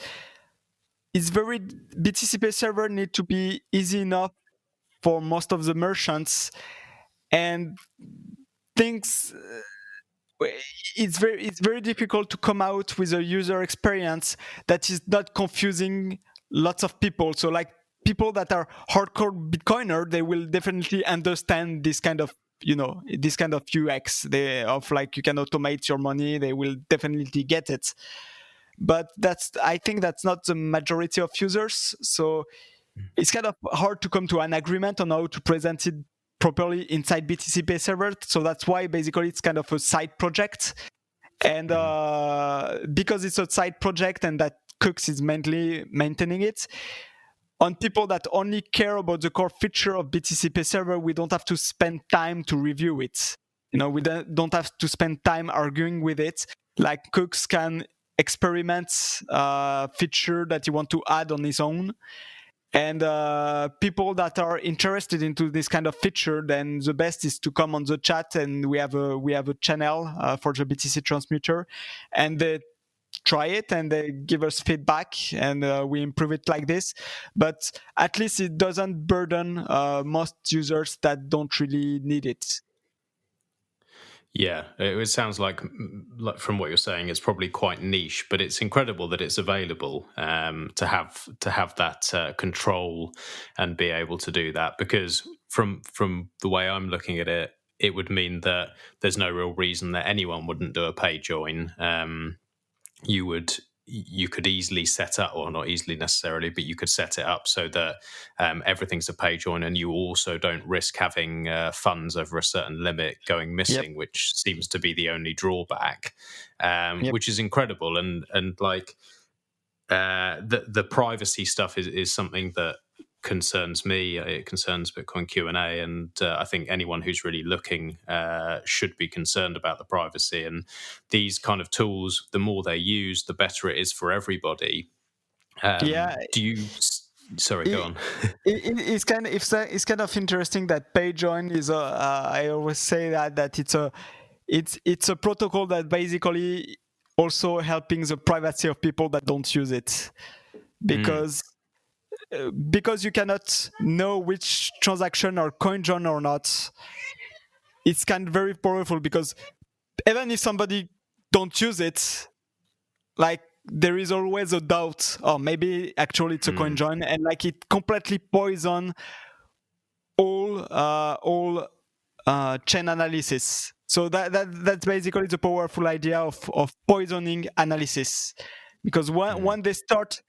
BTCPay server need to be easy enough for most of the merchants, and things. It's very difficult to come out with a user experience that is not confusing lots of people. So like people that are hardcore Bitcoiner, they will definitely understand this kind of this kind of UX of like you can automate your money. They will definitely get it. But I think that's not the majority of users. So it's kind of hard to come to an agreement on how to present it properly inside BTCPay server. So that's why basically it's kind of a side project. And because it's a side project and that Cooks is mainly maintaining it, on people that only care about the core feature of BTCPay server, we don't have to spend time to review it. We don't have to spend time arguing with it. Like Cooks can experiment feature that you want to add on his own. And people that are interested into this kind of feature, then the best is to come on the chat, and we have a channel for the BTC transmuter, and they try it and they give us feedback, and we improve it like this. But at least it doesn't burden most users that don't really need it. Yeah, it sounds like from what you're saying, it's probably quite niche, but it's incredible that it's available to have that control and be able to do that. Because from the way I'm looking at it, it would mean that there's no real reason that anyone wouldn't do a pay join. You could easily set up, or not easily necessarily, but you could set it up so that everything's a pay join, and you also don't risk having funds over a certain limit going missing, which seems to be the only drawback, which is incredible. And like the privacy stuff is something that concerns me. It concerns Bitcoin Q&A, and I think anyone who's really looking should be concerned about the privacy. And these kind of tools, the more they're used, the better it is for everybody. Do you? Sorry, go on. It's kind of interesting that pay join is I always say that it's a protocol that basically also helping the privacy of people that don't use it, because you cannot know which transaction are coin join or not. It's kind of very powerful, because even if somebody don't use it, like there is always a doubt, or maybe actually it's a coin join, and like it completely poison all chain analysis. So that's basically the powerful idea of poisoning analysis, because when they start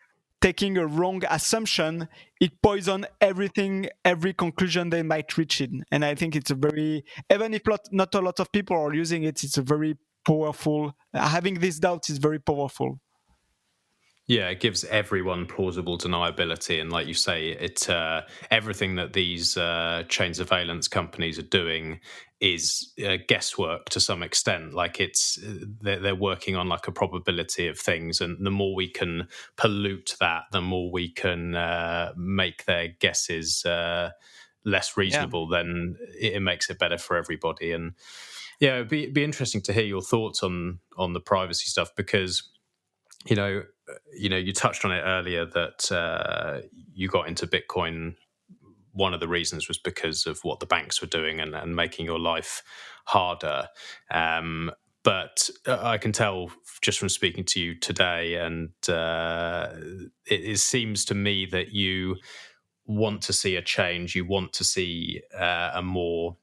taking a wrong assumption, it poisons everything, every conclusion they might reach in. And I think it's a very, even if not a lot of people are using it, it's a very powerful, having this doubt is very powerful. Yeah, it gives everyone plausible deniability, and like you say, it everything that these chain surveillance companies are doing is guesswork to some extent. Like they're working on like a probability of things, and the more we can pollute that, the more we can make their guesses less reasonable. Then it makes it better for everybody. And yeah, it'd be interesting to hear your thoughts on the privacy stuff, because you touched on it earlier that you got into Bitcoin. One of the reasons was because of what the banks were doing and making your life harder. But I can tell just from speaking to you today, and it seems to me that you want to see a change. You want to see a more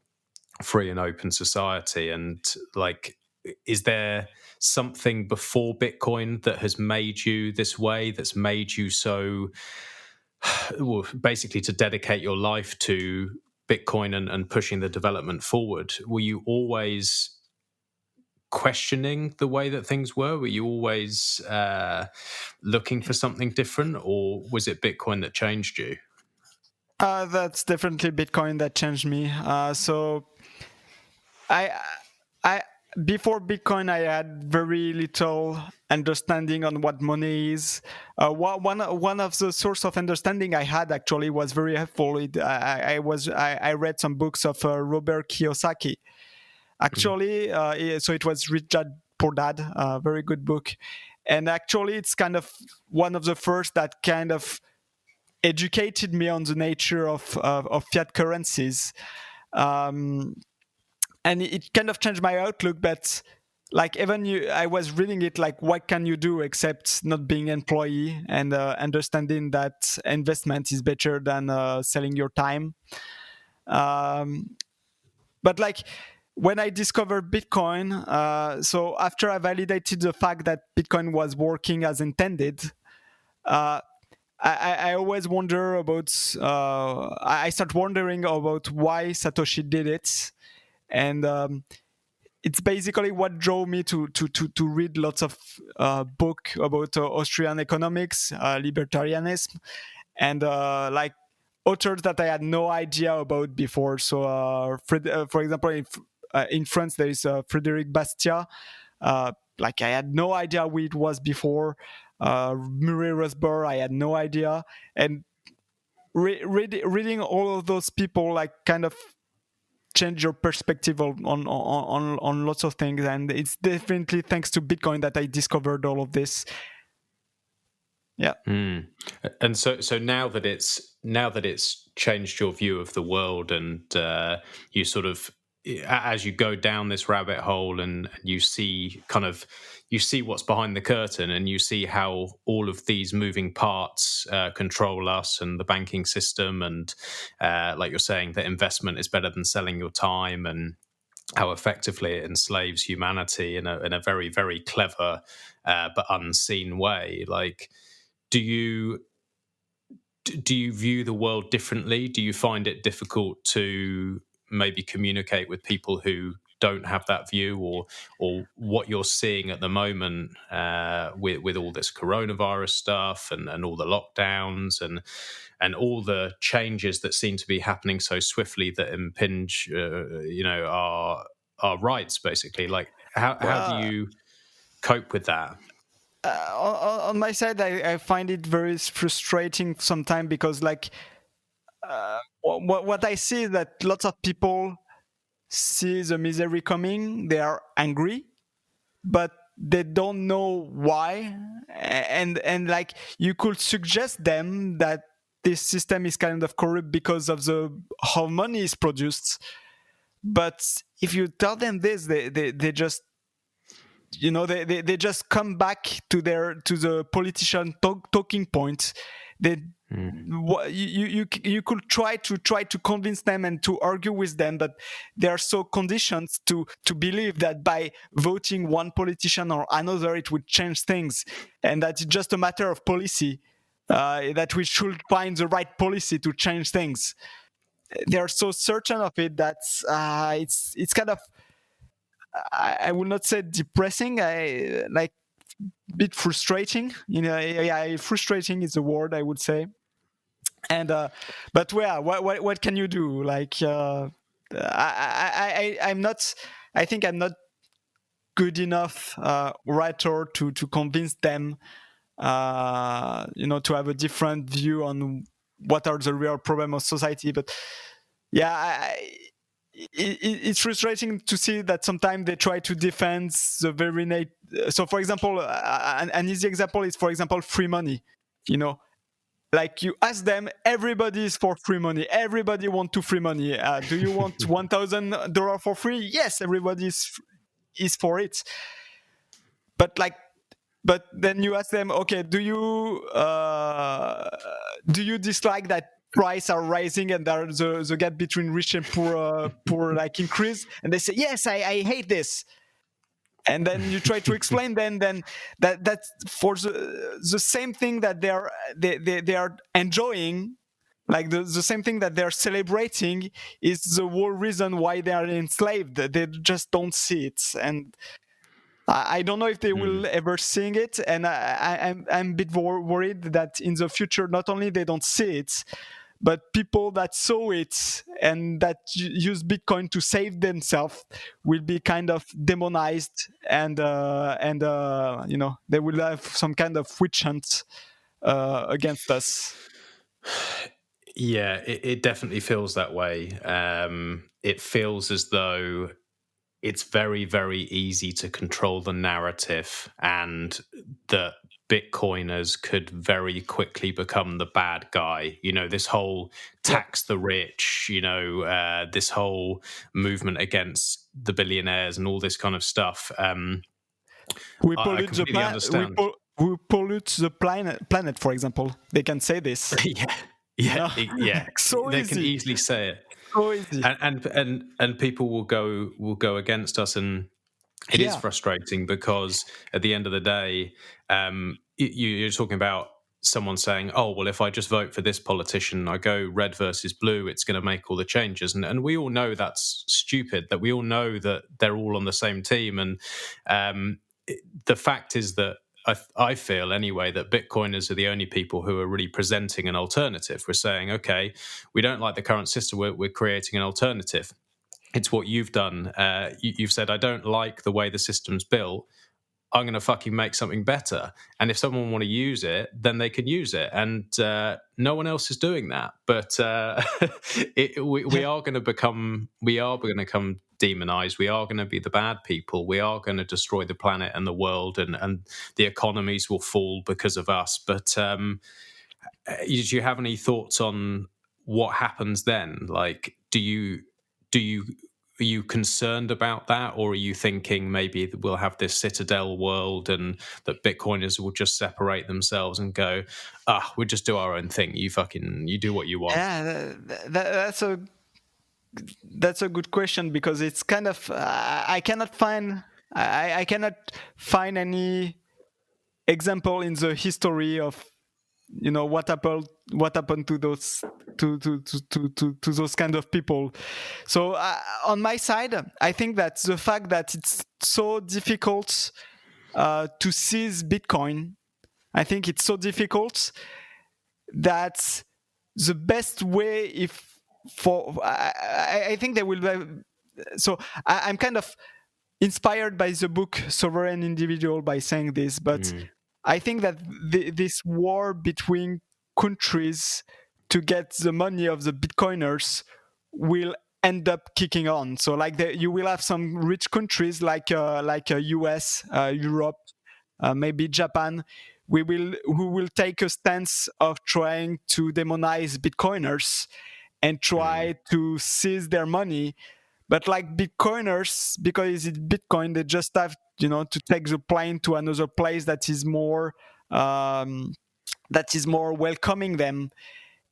free and open society. And like, is there something before Bitcoin that has made you this way, that's made you so, well, basically to dedicate your life to Bitcoin and pushing the development forward? Were you always questioning the way that things were? Were you always looking for something different, or was it Bitcoin that changed you? That's definitely Bitcoin that changed me. So I before Bitcoin, I had very little understanding on what money is. One of the source of understanding I had actually was very helpful. I read some books of Robert Kiyosaki. Actually, so it was Rich Dad Poor Dad, very good book. And actually, it's kind of one of the first that kind of educated me on the nature of fiat currencies. And it kind of changed my outlook, but like I was reading it like, what can you do except not being an employee, and understanding that investment is better than selling your time. But like when I discovered Bitcoin, so after I validated the fact that Bitcoin was working as intended, I always wonder about, I start wondering about why Satoshi did it. And it's basically what drove me to read lots of book about Austrian economics, libertarianism, and like authors that I had no idea about before. So, for example, in France, there is Frédéric Bastiat. Like I had no idea who it was before. Murray Rothbard, I had no idea. And reading all of those people, like kind of change your perspective on lots of things. And it's definitely thanks to Bitcoin that I discovered all of this. Yeah. And so now that it's changed your view of the world, and you sort of, as you go down this rabbit hole and you see what's behind the curtain, and you see how all of these moving parts control us and the banking system, and like you're saying, that investment is better than selling your time, and how effectively it enslaves humanity in a very, very clever but unseen way. Like, do you view the world differently? Do you find it difficult to maybe communicate with people who don't have that view, or what you're seeing at the moment with all this coronavirus stuff and all the lockdowns and all the changes that seem to be happening so swiftly that impinge our rights, basically? Like, how do you cope with that? On my side, I find it very frustrating sometimes, because like what I see is that lots of people see the misery coming, they are angry, but they don't know why. And like you could suggest them that this system is kind of corrupt because of how money is produced. But if you tell them this, they just they just come back to the politician talking point. You could try to convince them and to argue with them, but they are so conditioned to believe that by voting one politician or another it would change things, and that it's just a matter of policy, that we should find the right policy to change things. They are so certain of it that it's kind of, I will not say depressing, like a bit frustrating. Frustrating is the word I would say. And but what can you do? Like I'm not. I think I'm not good enough writer to convince them. To have a different view on what are the real problems of society. But it's frustrating to see that sometimes they try to defend the very so for example, an easy example is, for example, free money. Like you ask them, everybody is for free money. Everybody want to free money. Do you want $1,000 for free? Yes, everybody is for it. But then you ask them, okay, do you dislike that prices are rising and the gap between rich and poor like increase? And they say, yes, I hate this. And then you try to explain then that's for the same thing that they are enjoying, like the same thing that they're celebrating is the whole reason why they are enslaved. They just don't see it, and I don't know if they will ever see it. And I'm a bit worried that in the future, not only they don't see it, but people that saw it and that use Bitcoin to save themselves will be kind of demonized, and they will have some kind of witch hunt against us. Yeah, it definitely feels that way. It feels as though it's very, very easy to control the narrative, and that Bitcoiners could very quickly become the bad guy. This whole tax the rich, this whole movement against the billionaires and all this kind of stuff. We pollute the planet. We pollute the planet, for example. They can say this. Yeah. So they easy. Can easily say it. So easy. And people will go against us, and it is frustrating because at the end of the day, you're talking about someone saying, oh, well, if I just vote for this politician, I go red versus blue, it's going to make all the changes. And we all know that's stupid, that we all know that they're all on the same team. And the fact is that I feel anyway that Bitcoiners are the only people who are really presenting an alternative. We're saying, okay, we don't like the current system, we're creating an alternative. It's what you've done. You've said, I don't like the way the system's built. I'm going to fucking make something better. And if someone want to use it, then they can use it. And no one else is doing that. But we are going to become demonized. We are going to be the bad people. We are going to destroy the planet and the world, and the economies will fall because of us. But do you have any thoughts on what happens then? Like, are you concerned about that, or are you thinking maybe we'll have this citadel world and that Bitcoiners will just separate themselves and go, we'll just do our own thing. You do what you want. Yeah, that's a good question, because it's kind of I cannot find any example in the history of what happened to those to those kind of people. So on my side, I think that the fact that it's so difficult to seize Bitcoin, I think it's so difficult that the best way I think they will. So I'm kind of inspired by the book Sovereign Individual by saying this, but I think that this war between countries to get the money of the Bitcoiners will end up kicking on. So you will have some rich countries like US, Europe, maybe Japan, who will take a stance of trying to demonize Bitcoiners and try to seize their money. But like Bitcoiners, because it's Bitcoin, they just have to take the plane to another place that is more welcoming them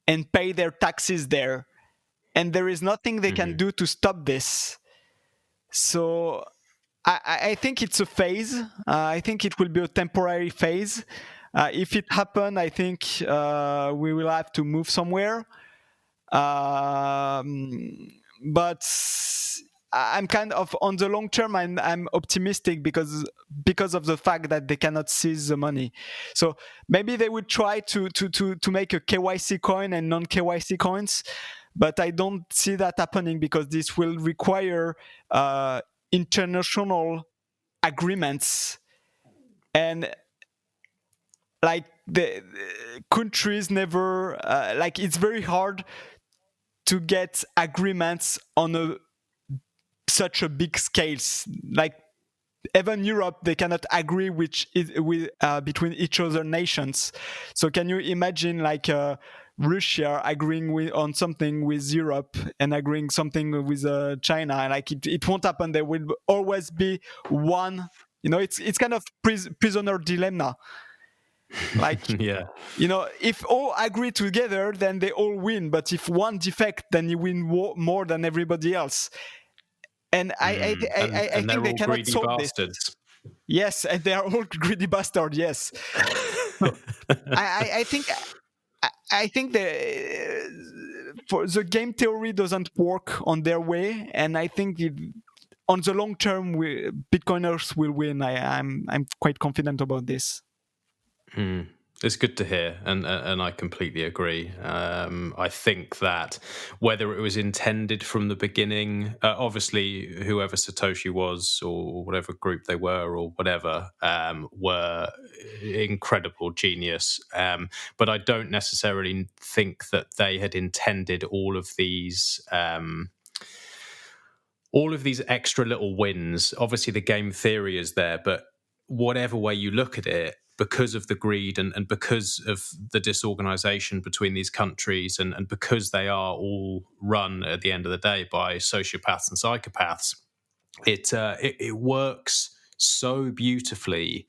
and pay their taxes there. And there is nothing they can do to stop this. So I think it's a phase. I think it will be a temporary phase. If it happens, I think we will have to move somewhere. But I'm kind of, on the long term, I'm optimistic because of the fact that they cannot seize the money. So maybe they would try to make a KYC coin and non-KYC coins, but I don't see that happening because this will require international agreements, and like the countries never it's very hard to get agreements on such a big scales. Like even Europe, they cannot agree between each other nations. So can you imagine Russia agreeing on something with Europe and agreeing something with China? Like it won't happen. There will always be one. It's kind of prisoner dilemma. Like yeah. If all agree together, then they all win. But if one defect, then you win more than everybody else. And I think they cannot solve bastards. this. Yes, and they are all greedy bastards. Yes. So, I think for the game theory doesn't work on their way, and I think on the long term, Bitcoiners will win. I'm quite confident about this. It's good to hear, and I completely agree. I think that whether it was intended from the beginning, obviously whoever Satoshi was or whatever group they were or whatever were incredible genius. But I don't necessarily think that they had intended all of these extra little wins. Obviously, the game theory is there, but whatever way you look at it, because of the greed and because of the disorganization between these countries and because they are all run at the end of the day by sociopaths and psychopaths, it works so beautifully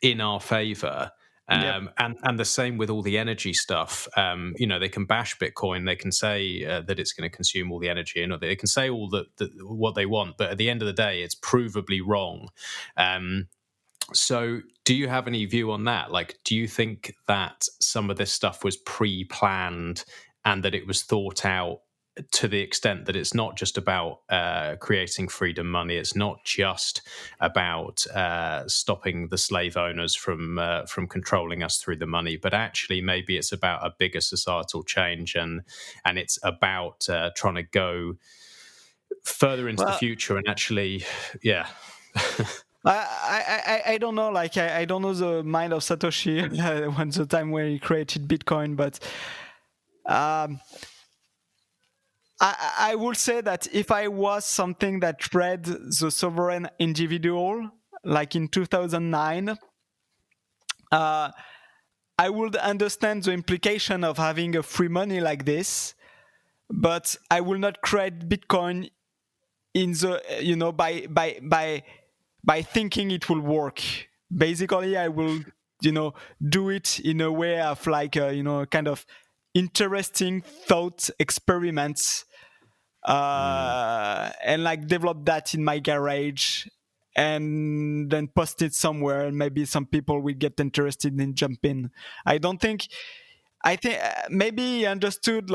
in our favor. And the same with all the energy stuff. They can bash Bitcoin. They can say that it's going to consume all the energy, and they can say all what they want. But at the end of the day, it's provably wrong. So do you have any view on that? Like, do you think that some of this stuff was pre-planned and that it was thought out to the extent that it's not just about creating freedom money, it's not just about stopping the slave owners from controlling us through the money, but actually maybe it's about a bigger societal change and it's about trying to go further into the future and actually, yeah. I don't know. Like I don't know the mind of Satoshi when the time when he created Bitcoin, but I will say that if I was something that read the sovereign individual, like in 2009, I would understand the implication of having a free money like this, but I will not create Bitcoin in the by thinking it will work. Basically, I will, do it in a way of kind of interesting thought experiments, and develop that in my garage and then post it somewhere, and maybe some people will get interested in jump in. I think maybe he understood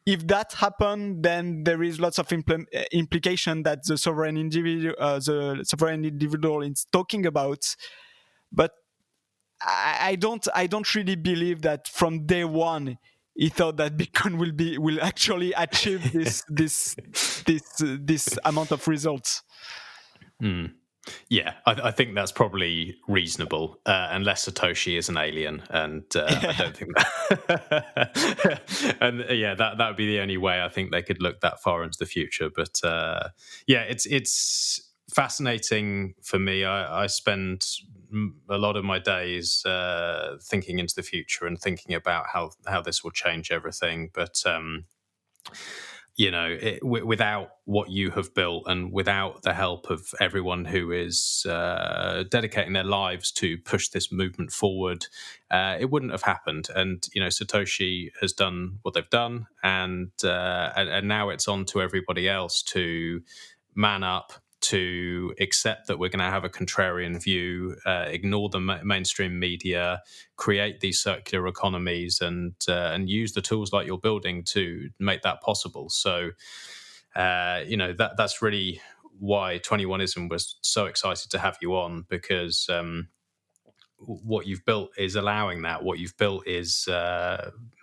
if that happened, then there is lots of implication that the sovereign individual is talking about. But I don't really believe that from day one he thought that Bitcoin will actually achieve this amount of results. Yeah, I think that's probably reasonable, unless Satoshi is an alien, and I don't think that. And that would be the only way I think they could look that far into the future. But it's fascinating for me. I spend a lot of my days thinking into the future and thinking about how this will change everything. But without what you have built and without the help of everyone who is dedicating their lives to push this movement forward, it wouldn't have happened. And Satoshi has done what they've done, and now it's on to everybody else to man up, to accept that we're going to have a contrarian view, ignore the mainstream media, create these circular economies, and use the tools like you're building to make that possible. So, that's really why 21ism was so excited to have you on, because what you've built is allowing that. What you've built is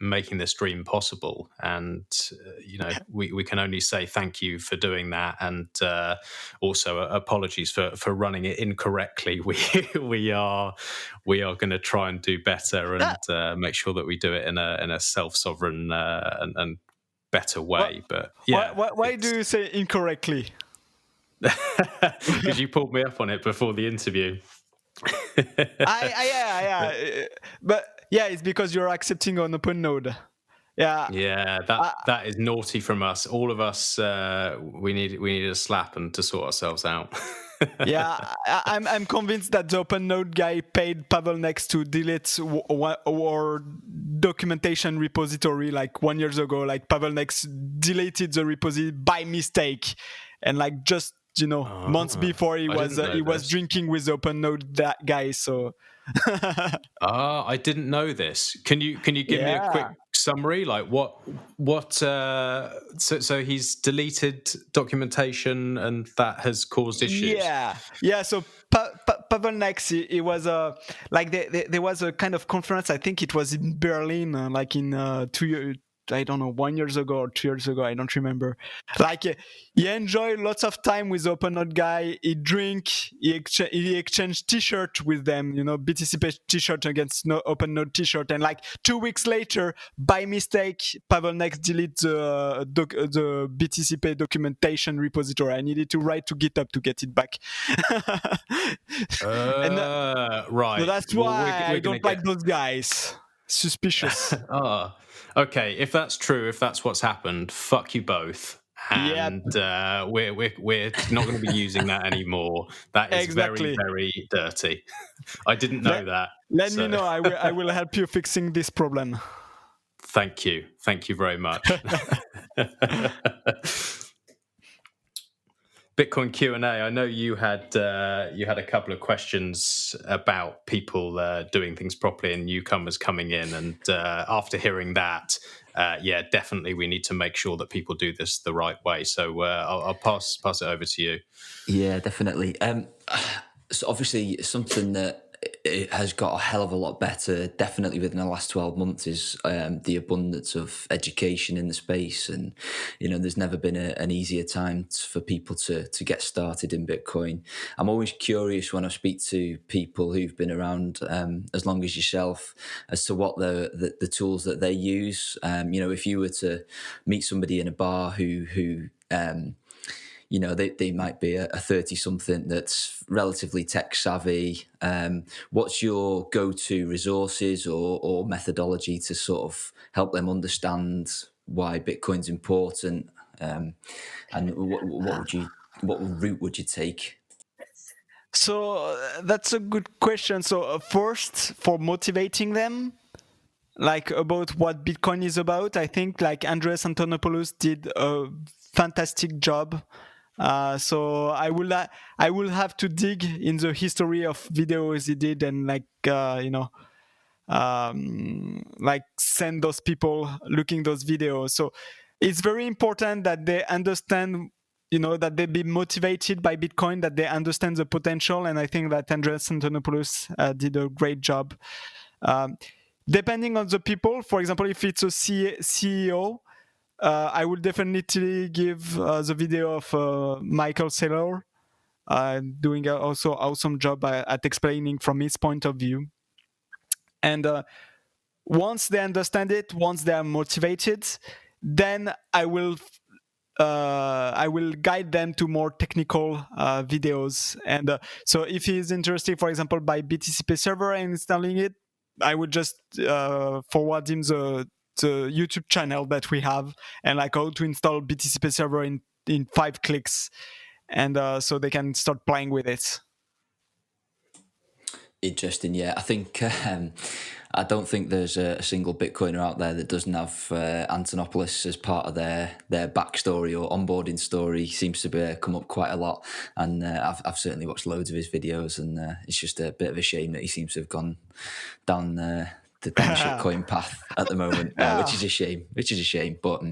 making this dream possible, and we can only say thank you for doing that, and also apologies for running it incorrectly. We are going to try and do better and make sure that we do it in a self-sovereign and better way. But yeah, why do you say incorrectly? Because you pulled me up on it before the interview. But yeah, it's because you're accepting on open node. That is naughty from us. All of us, we need a slap and to sort ourselves out. I'm convinced that the open node guy paid Pavel Next to delete our documentation repository like 1 year ago. Like Pavel Next deleted the repository by mistake, and like just months before he was drinking with the open node guy. So I didn't know this. Can you give me a quick summary? Like what so he's deleted documentation and that has caused issues? So Pavel Next, it was there was a kind of conference, I think it was in Berlin, like in 2 years, I don't know, 1 year ago or 2 years ago, I don't remember. Like he enjoyed lots of time with the open node guy. He exchanged t-shirt with them, BTCPay t-shirt against open node t-shirt. And like 2 weeks later, by mistake, Pavel Next deleted the BTCPay documentation repository. I needed to write to GitHub to get it back. Right. So that's why I don't like those guys. Suspicious. Okay, if that's true, if that's what's happened, fuck you both, and we're not going to be using that anymore. That is very, very dirty. I didn't know that. Let me know. I will help you fixing this problem. Thank you very much. Bitcoin Q&A. I know you had a couple of questions about people doing things properly and newcomers coming in, and after hearing that, definitely we need to make sure that people do this the right way. So I'll pass it over to you. Yeah, definitely. So obviously something that it has got a hell of a lot better, definitely within the last 12 months, is the abundance of education in the space. And, there's never been an easier time for people to get started in Bitcoin. I'm always curious when I speak to people who've been around as long as yourself as to what the tools that they use. If you were to meet somebody in a bar who they might be a 30-something that's relatively tech savvy. What's your go-to resources or methodology to sort of help them understand why Bitcoin's important? And what route would you take? So that's a good question. So first, for motivating them, like about what Bitcoin is about, I think like Andreas Antonopoulos did a fantastic job. So I will have to dig in the history of videos he did and like send those people looking those videos. So it's very important that they understand, that they be motivated by Bitcoin, that they understand the potential. And I think that Andreas Antonopoulos did a great job. Depending on the people, for example, if it's a CEO, I will definitely give the video of Michael Saylor doing also awesome job at explaining from his point of view. And once they understand it, once they are motivated, then I will guide them to more technical videos. And so if he is interested, for example, by BTCPay server and installing it, I would just forward him the the YouTube channel that we have, and like how to install BTCPay server in 5 clicks, and so they can start playing with it. Interesting, yeah. I think I don't think there's a single Bitcoiner out there that doesn't have Antonopoulos as part of their backstory or onboarding story. Seems to come up quite a lot, and I've certainly watched loads of his videos, and it's just a bit of a shame that he seems to have gone down the shitcoin path at the moment, which is a shame. But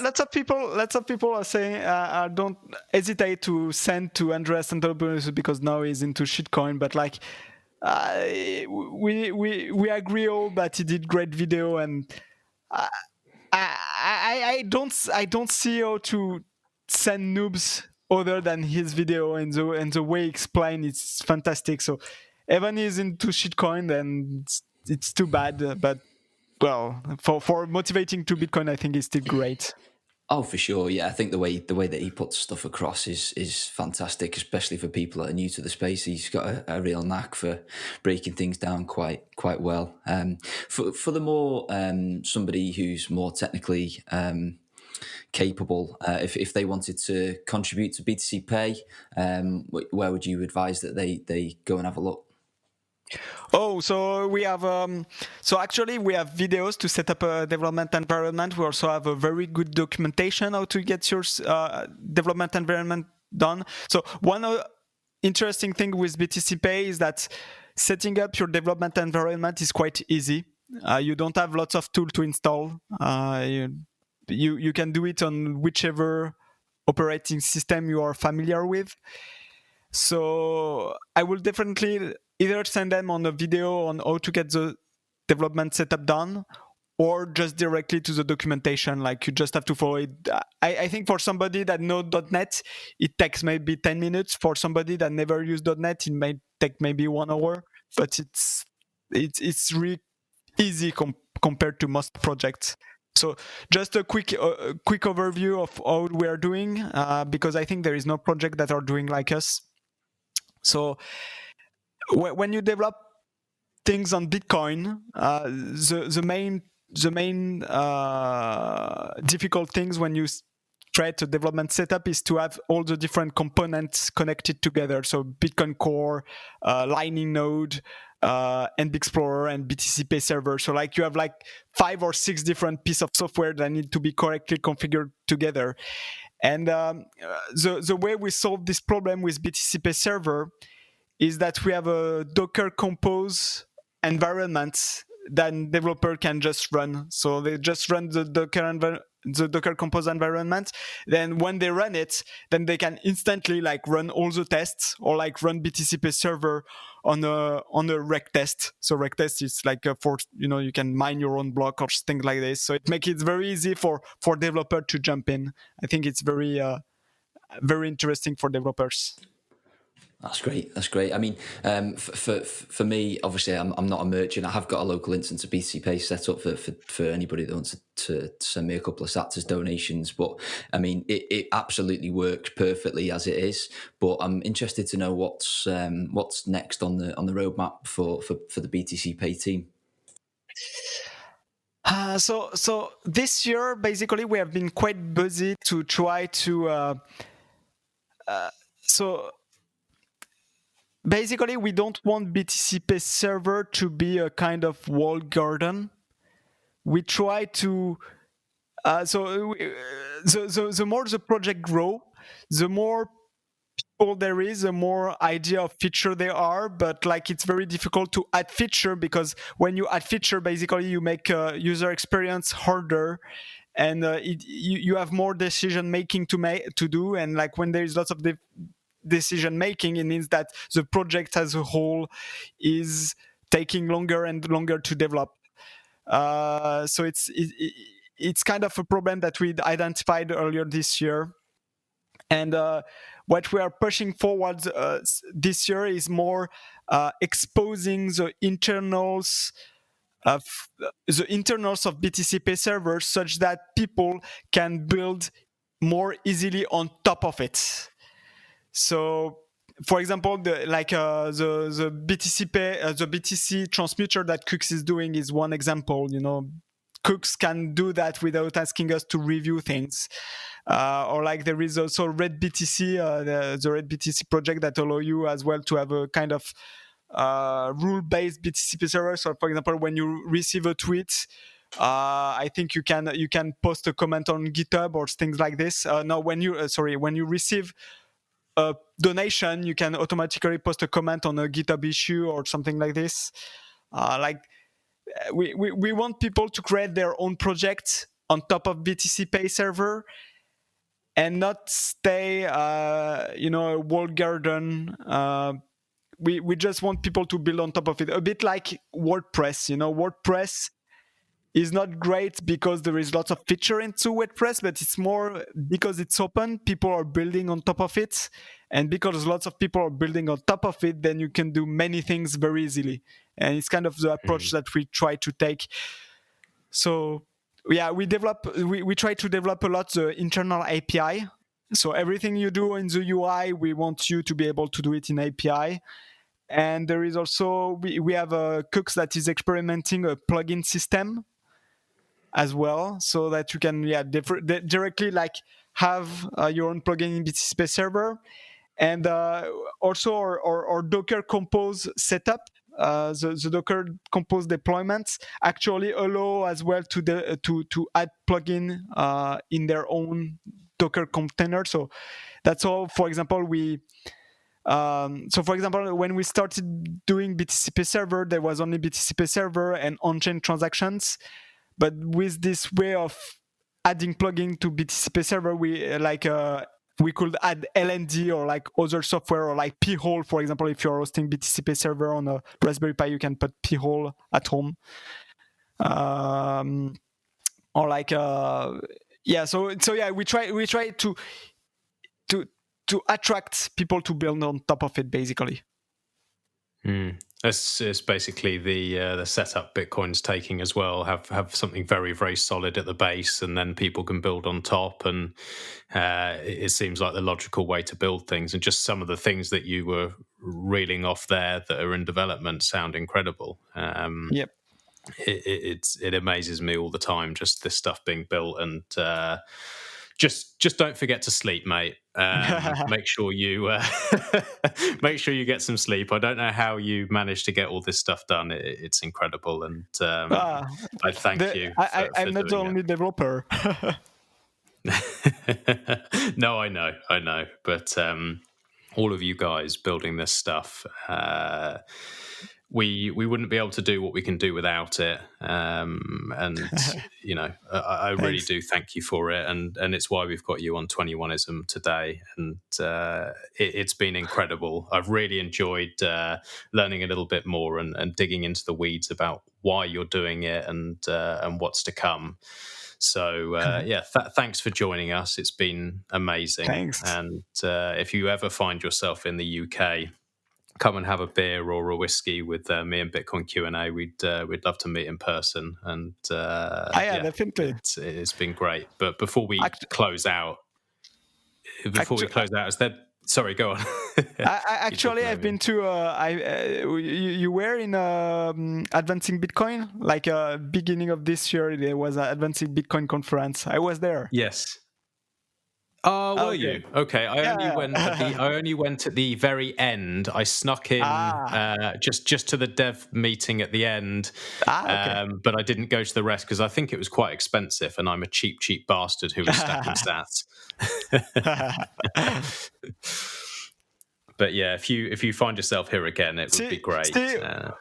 lots of people are saying don't hesitate to send to Andreas Antonopoulos because now he's into shitcoin, but like we agree all that he did great video, and I don't see how to send noobs other than his video, and the way he explained it's fantastic. So Evan is into shitcoin, and it's too bad, but well, for motivating to Bitcoin, I think it's still great. Oh, for sure, yeah. I think the way that he puts stuff across is fantastic, especially for people that are new to the space. He's got a real knack for breaking things down quite well. For the more somebody who's more technically capable, if they wanted to contribute to BTCPay, where would you advise that they go and have a look? Oh, so we have actually we have videos to set up a development environment. We also have a very good documentation how to get your development environment done. So one interesting thing with BTCPay is that setting up your development environment is quite easy. You don't have lots of tools to install. You can do it on whichever operating system you are familiar with. So I will definitely either send them on a video on how to get the development setup done, or just directly to the documentation. Like you just have to follow it. I think for somebody that knows .NET, it takes maybe 10 minutes. For somebody that never used .NET, it may take maybe 1 hour. But it's really easy compared to most projects. So just a quick overview of how we are doing, because I think there is no project that are doing like us. So when you develop things on Bitcoin, the main difficult things when you create a development setup is to have all the different components connected together. So Bitcoin Core, Lightning Node, and Explorer and BTCPay server. So like you have like 5 or 6 different pieces of software that need to be correctly configured together. And the way we solve this problem with BTCPay server is that we have a Docker Compose environment that developer can just run. So they just run the Docker Compose environment. Then when they run it, then they can instantly like run all the tests, or like run BTCPay server on a rec test. So rec test is like you can mine your own block or things like this. So it makes it very easy for developer to jump in. I think it's very interesting for developers. That's great. I mean, for me, obviously, I'm not a merchant. I have got a local instance of BTCPay set up for anybody that wants to send me a couple of sats as donations. But I mean, it absolutely works perfectly as it is. But I'm interested to know what's next on the roadmap for the BTCPay team. So this year, basically, we have been quite busy to try to. Basically, we don't want BTCPay server to be a kind of walled garden. We try to... the more the project grow, the more people there is, the more idea of feature there are. But like it's very difficult to add feature, because when you add feature, basically you make user experience harder, and you have more decision making to do. And like when there is lots of decision making, it means that the project as a whole is taking longer and longer to develop. So it's kind of a problem that we identified earlier this year. And what we are pushing forward this year is more exposing the internals of BTCPay servers, such that people can build more easily on top of it. So for example, the BTCPay, the BTC transmitter that Cooks is doing is one example. Cooks can do that without asking us to review things. Or like there is also Red BTC, the Red BTC project that allow you as well to have a kind of rule-based BTCP server. So, for example, when you receive a tweet, I think you can post a comment on GitHub or things like this. When you receive a donation, you can automatically post a comment on a GitHub issue or something like this. We want people to create their own projects on top of BTCPay server and not stay, a walled garden. We just want people to build on top of it, a bit like WordPress. WordPress is not great because there is lots of feature into WordPress, but it's more because it's open, people are building on top of it. And because lots of people are building on top of it, then you can do many things very easily. And it's kind of the approach that we try to take. So yeah, we try to develop a lot the internal API. So everything you do in the UI, we want you to be able to do it in API. And there is also, we have a Cooks that is experimenting a plugin system as well, so that you can directly have your own plugin in BTCPay server. And also our Docker Compose setup, the Docker Compose deployments actually allow as well to add plugin in their own Docker container. So that's all. For example, when we started doing BTCPay server, there was only BTCPay server and on-chain transactions. But with this way of adding plugin to BTCPay server, we could add LND or other software or P-hole, for example. If you're hosting BTCPay server on a Raspberry Pi, you can put P-hole at home. We try to attract people to build on top of it, basically. It's basically the setup Bitcoin's taking as well. Have something very, very solid at the base, and then people can build on top. And it seems like the logical way to build things. And just some of the things that you were reeling off there that are in development sound incredible. Yep. It amazes me all the time, just this stuff being built. And just don't forget to sleep, mate. Make sure you get some sleep. I don't know how you managed to get all this stuff done. It's incredible, and I thank you. I'm not the only developer. No, I know, but all of you guys building this stuff, we wouldn't be able to do what we can do without it. And I really do thank you for it, and it's why we've got you on 21ism today. And it's been incredible. I've really enjoyed learning a little bit more and digging into the weeds about why you're doing it and what's to come. So thanks for joining us. It's been amazing. Thanks. And if you ever find yourself in the UK, come and have a beer or a whiskey with me and Bitcoin Q&A. We'd love to meet in person. And definitely. It's been great. But before we close out, is there? Sorry, go on. I've been to. You were in Advancing Bitcoin, beginning of this year. There was an Advancing Bitcoin conference. I was there. Yes. Oh, were you? Okay. I only went at the very end. I snuck in just to the dev meeting at the end. But I didn't go to the rest because I think it was quite expensive, and I'm a cheap bastard who was stacking sats. But yeah, if you find yourself here again, it would be great.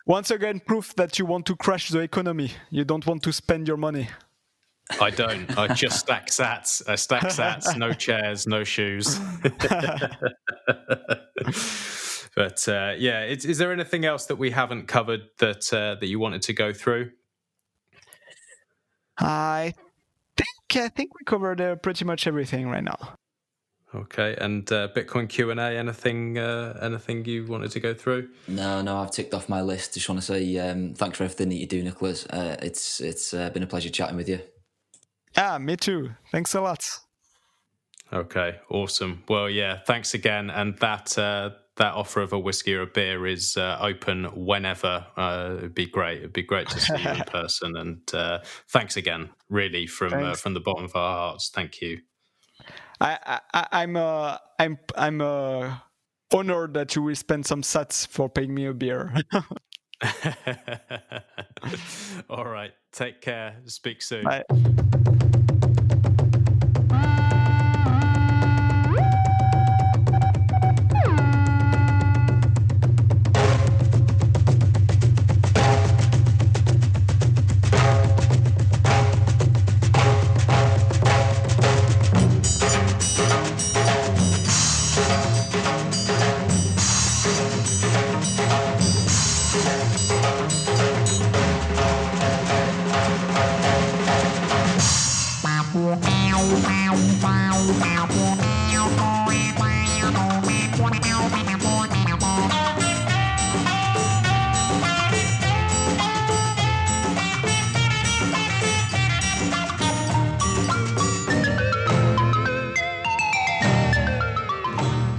Once again, proof that you want to crash the economy. You don't want to spend your money. I don't. I just stack sats. I stack sats, no chairs, no shoes. But is there anything else that we haven't covered that you wanted to go through? I think we covered pretty much everything right now. Okay, and Bitcoin Q&A, anything you wanted to go through? No, I've ticked off my list. Just want to say thanks for everything that you do, Nicolas. It's been a pleasure chatting with you. Me too. Thanks a lot. Okay, awesome. Well, yeah, thanks again. And that that offer of a whiskey or a beer is open whenever, it'd be great. It'd be great to see you in person. And thanks again, really, from the bottom of our hearts. Thank you. I'm honored that you will spend some sats for paying me a beer. All right. Take care. Speak soon. Bye.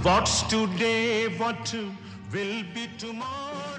What's today, what will be tomorrow?